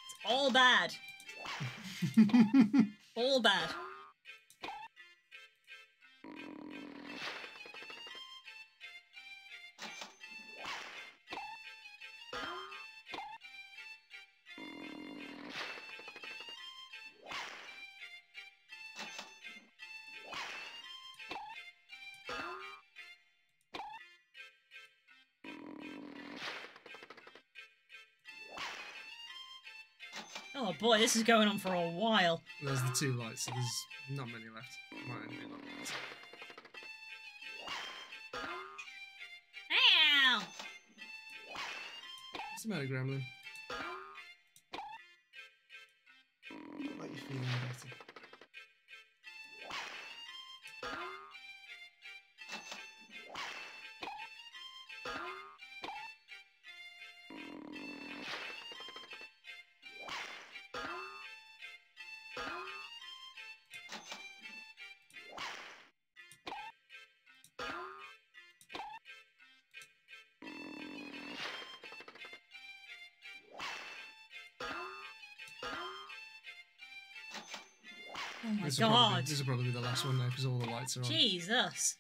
It's all bad. All bad. Oh boy, this is going on for a while. There's the two lights, so there's not many left. Might only be like that. Ow! What's the matter, Gremlin? You look like you're feeling better. Oh my god. This will probably be the last one now because all the lights are on. Jesus.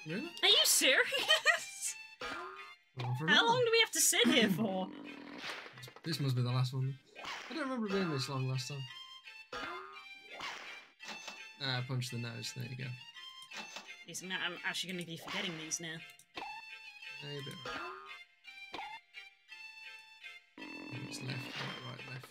Really? Are you serious? How long do we have to sit here for? This must be the last one. I don't remember it being this long last time. Ah, punch the nose. There you go. Yes, I'm actually going to be forgetting these now. Yeah, you're a bit right. It's left, right, left.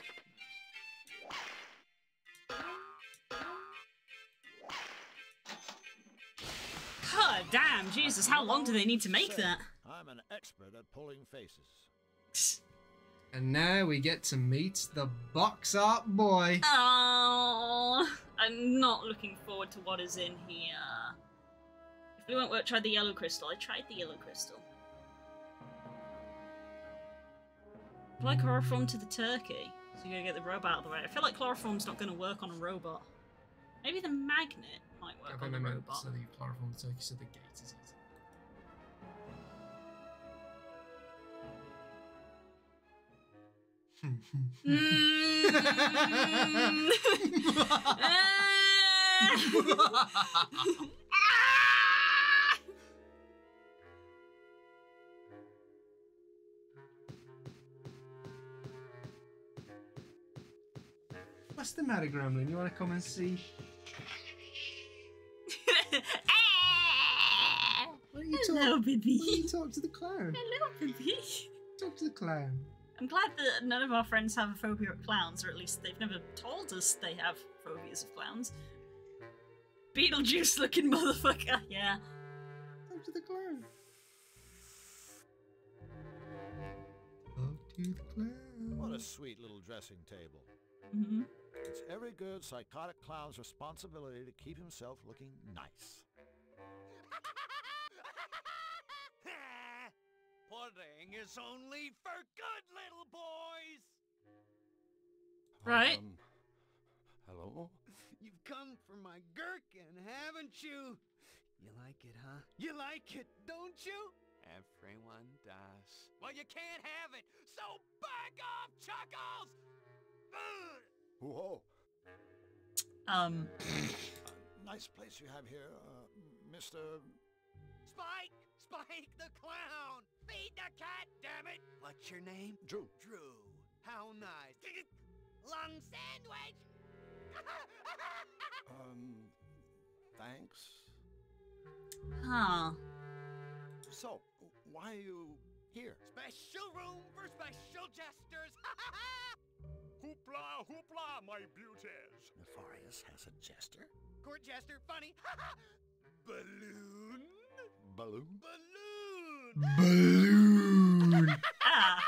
God damn, Jesus, how long do they need to make that? I'm an expert at pulling faces. And now we get to meet the box art boy. Oh, I'm not looking forward to what is in here. If we won't work, try the yellow crystal. I tried the yellow crystal. Apply chloroform to the turkey. So you gotta get the robot out of the way. I feel like chloroform's not gonna work on a robot. Maybe the magnet might work on the robot. So the chloroform turkey, so the gate is easy. What's the matter, Gremlin? You want to come and see? Hello, baby. Why don't you talk to the clown? Hello, baby. Talk to the clown. I'm glad that none of our friends have a phobia of clowns, or at least they've never told us they have phobias of clowns. Beetlejuice-looking motherfucker, yeah. Up to the clown. Up to the clown. What a sweet little dressing table. Mm-hmm. It's every good psychotic clown's responsibility to keep himself looking nice. Pudding is only for good little boys. Right. Hello? You've come for my gherkin, haven't you? You like it, huh? You like it, don't you? Everyone does. Well, you can't have it, so back off, Chuckles! Whoa. Nice place you have here, Mr. Spike! Spike the clown! Feed the cat, damn it! What's your name? Drew. Drew. How nice. Lung sandwich! Thanks. Huh. So, why are you here? Special room for special jesters! Hoopla, hoopla, my beauties. Nefarious has a jester? Court jester, funny! Balloon? Balloon? Balloon! Balloon! Ah.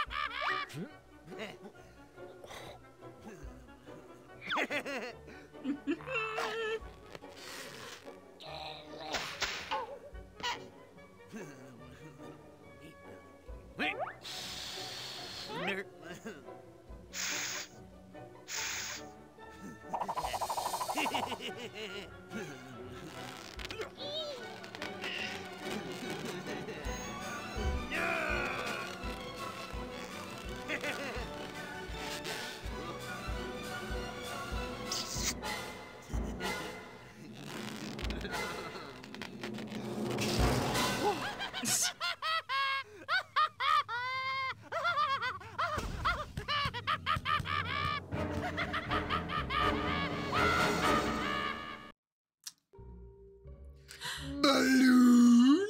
Balloon?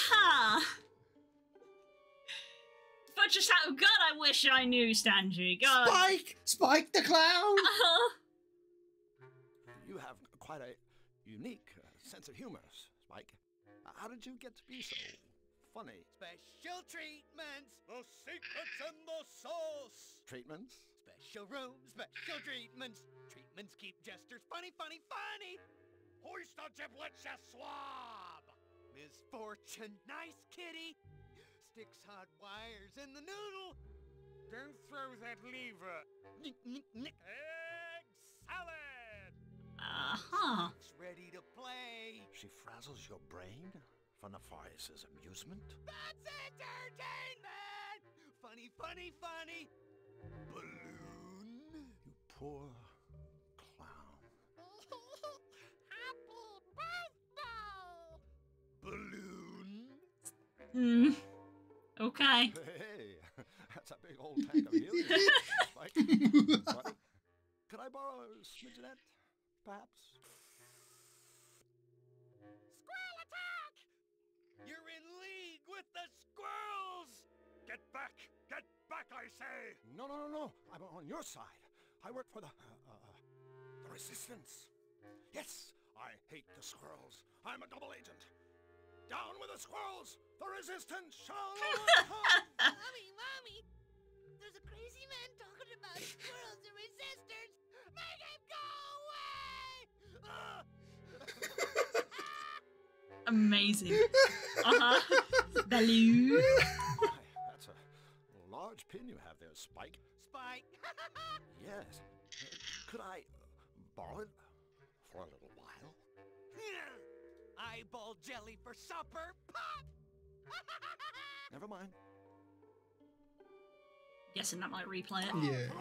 Huh. But just out of God, I wish I knew, Stanji. God. Spike! Spike the clown! You have quite a unique sense of humor, Spike. How did you get to be so funny? Special treatments! The secret's in the sauce! Treatments? Special rooms, special treatments! Treatments keep jesters funny, funny, funny! Hoist the giblets, you swab! Misfortune, nice kitty! Sticks hot wires in the noodle! Don't throw that lever. Nick, nick, nick! Egg salad! Uh-huh. Stock's ready to play! She frazzles your brain for Nefarious's amusement? That's entertainment! Funny, funny, funny! Balloon! You poor clown. Balloon! Hmm. Okay. Hey, that's a big old tank of helium. Spike. Buddy, could I borrow a smidgenette, perhaps? Squirrel attack! You're in league with the squirrels! Get back! Get back, I say! No, no, no, no. I'm on your side. I work for the resistance. Yes, I hate the squirrels. I'm a double agent. Down with the squirrels! The resistance shall overcome! Mommy, Mommy! There's a crazy man talking about squirrels and resistors! Make him go away! Amazing. Uh-huh. Balloon. That's a large pin you have there, Spike. Spike! Yes. Could I borrow it for a little while? Eyeball jelly for supper! Pop! Never mind. Guessing that might replay it. Yeah.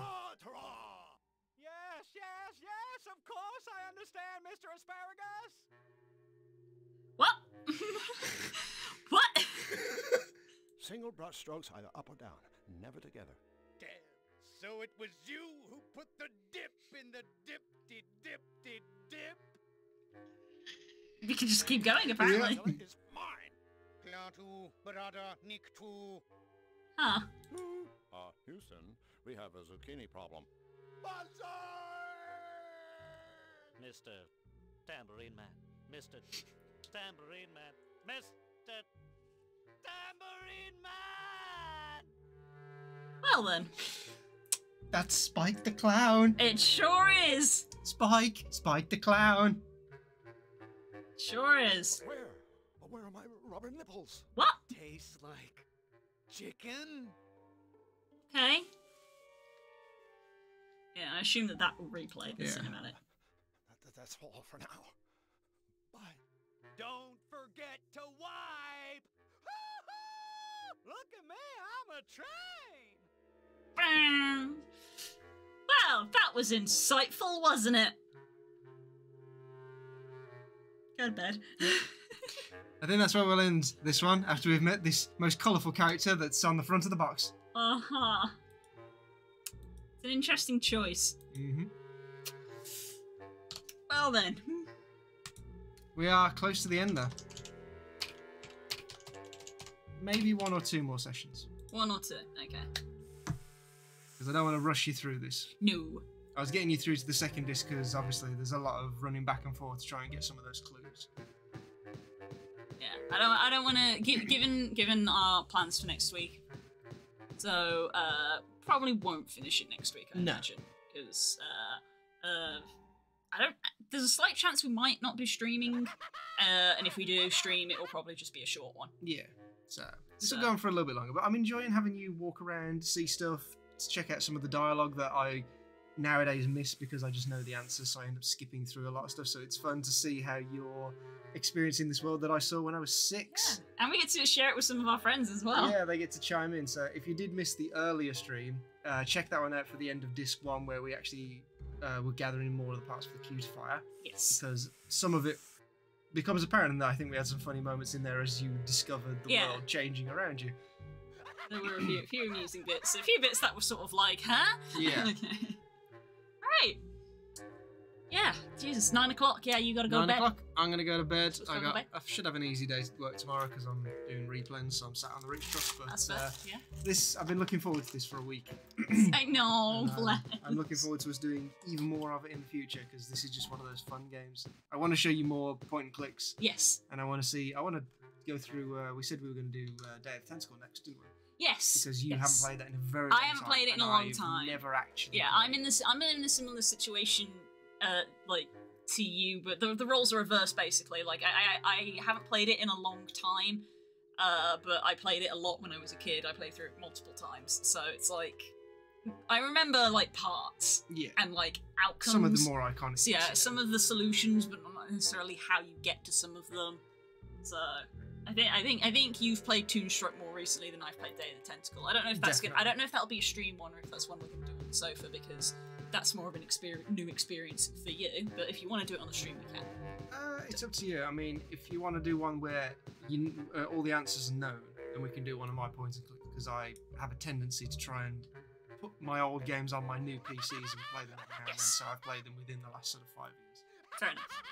Yes, yes, yes, of course I understand, Mr. Asparagus. What? What? Single brush strokes either up or down, never together. Damn. So it was you who put the dip in the dip-de-dip-de-dip? We can just keep going, apparently. Yeah. Is mine. Klatu, brother, Nick too. Huh. Houston, we have a zucchini problem. Mr. Tambourine Man. Mr. Tambourine Man. Mr. Tambourine Man! Well then. That's Spike the Clown. It sure is. Spike the Clown. Sure is. Where are my rubber nipples? What? Tastes like chicken? Okay. Yeah, I assume that will replay the cinematic. That's all for now. Bye. Don't forget to wipe! Look at me, I'm a train! Well, that was insightful, wasn't it? Go to bed. I think that's where we'll end this one, after we've met this most colourful character that's on the front of the box. Uh-huh. It's an interesting choice. Mm-hmm. Well then. We are close to the end, though. Maybe 1 or 2 more sessions. 1 or 2, okay. Because I don't want to rush you through this. No. I was getting you through to the second disc because obviously there's a lot of running back and forth to try and get some of those clues. Yeah, I don't want to given our plans for next week. So probably won't finish it next week. I imagine because I don't. There's a slight chance we might not be streaming, and if we do stream, it will probably just be a short one. Yeah. So this will go on for a little bit longer, but I'm enjoying having you walk around, see stuff, check out some of the dialogue that I nowadays miss because I just know the answers, so I end up skipping through a lot of stuff. So it's fun to see how you're experiencing this world that I saw when I was 6. Yeah. And we get to share it with some of our friends as well. Yeah, they get to chime in. So if you did miss the earlier stream, check that one out for the end of disc 1, where we actually were gathering more of the parts for the cutifier. Yes. Because some of it becomes apparent, and I think we had some funny moments in there as you discovered the world changing around you. There were a few amusing bits. A few bits that were sort of like, huh? Yeah. Okay. Right. Yeah. Jesus, 9 o'clock. Yeah, you gotta go to 9 bed. o'clock. I'm gonna go to bed. Go to bed. I should have an easy day to work tomorrow because I'm doing replens, so I'm sat on the reach truck. But That's fair. Yeah. this, I've been looking forward to this for a week. I know. I'm looking forward to us doing even more of it in the future because this is just one of those fun games. I want to show you more point and clicks. Yes. And I want to go through. We said we were going to do Day of the Tentacle next, didn't we? Yes. Because you haven't played that in a very long time. I haven't played it in a long time. Never actually. Yeah, I'm in a similar situation, like to you, but the roles are reversed basically. Like I haven't played it in a long time, but I played it a lot when I was a kid. I played through it multiple times, so it's like I remember like parts, and like outcomes. Some of the more iconic. So, yeah, some of the solutions, but not necessarily how you get to some of them. So I think you've played Toon more recently than I've played Day of the Tentacle. I don't know if that's good. I don't know if that'll be a stream one or if that's one we're gonna do on the sofa because that's more of an new experience for you. But if you want to do it on the stream, we can. It's up to you. I mean, if you want to do one where all the answers are known, then we can do one of my points and clicks because I have a tendency to try and put my old games on my new PCs and play them every now and then. So I've played them within the last sort of 5 years. Fair enough.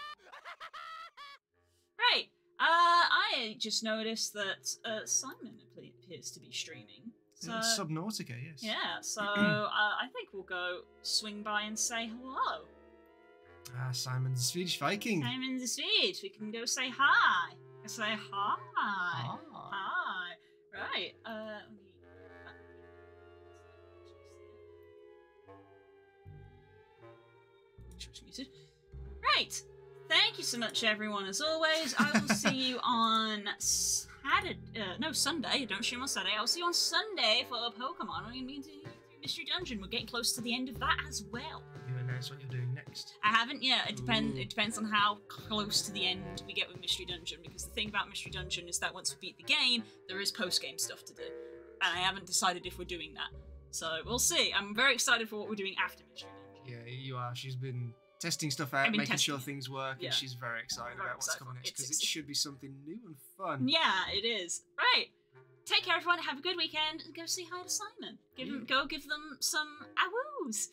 Right. I just noticed that Simon appears to be streaming. So, Subnautica, yes. Yeah, so I think we'll go swing by and say hello. Simon's a Swedish Viking. Simon's a Swede. We can go say hi. Say hi. Hi. Right. Right. Thank you so much, everyone. As always, I will see you on Sunday. Don't stream on Saturday. I'll see you on Sunday for Pokemon. We're going to be doing Mystery Dungeon. We're getting close to the end of that as well. You announce what you're doing next? I haven't yet. It depends on how close to the end we get with Mystery Dungeon. Because the thing about Mystery Dungeon is that once we beat the game, there is post-game stuff to do, and I haven't decided if we're doing that. So we'll see. I'm very excited for what we're doing after Mystery Dungeon. Yeah, you are. She's been testing stuff out, making sure things work, and she's very excited about what's coming next because it should be something new and fun. Yeah, it is. Right. Take care, everyone. Have a good weekend. And go say hi to Simon. Go give them some awoos.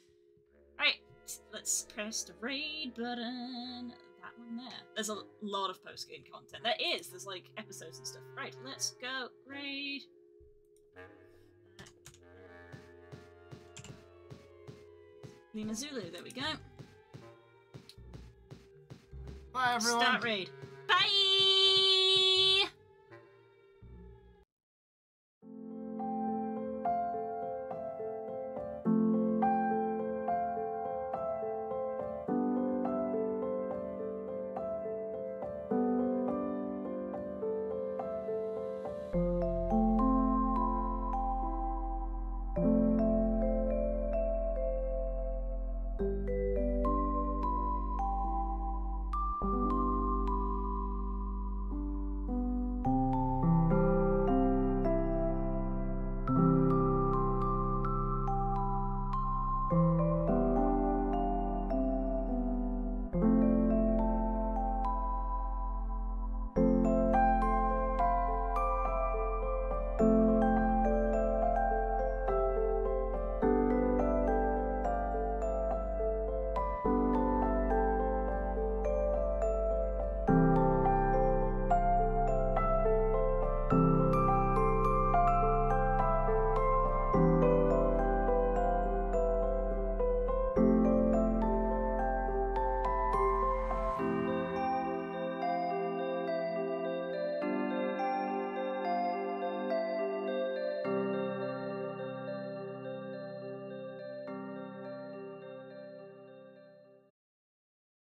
Right. Let's press the raid button. That one there. There's a lot of post-game content. There is. There's like episodes and stuff. Right. Let's go raid. Lima Zulu, there we go. Bye, everyone. Start raid.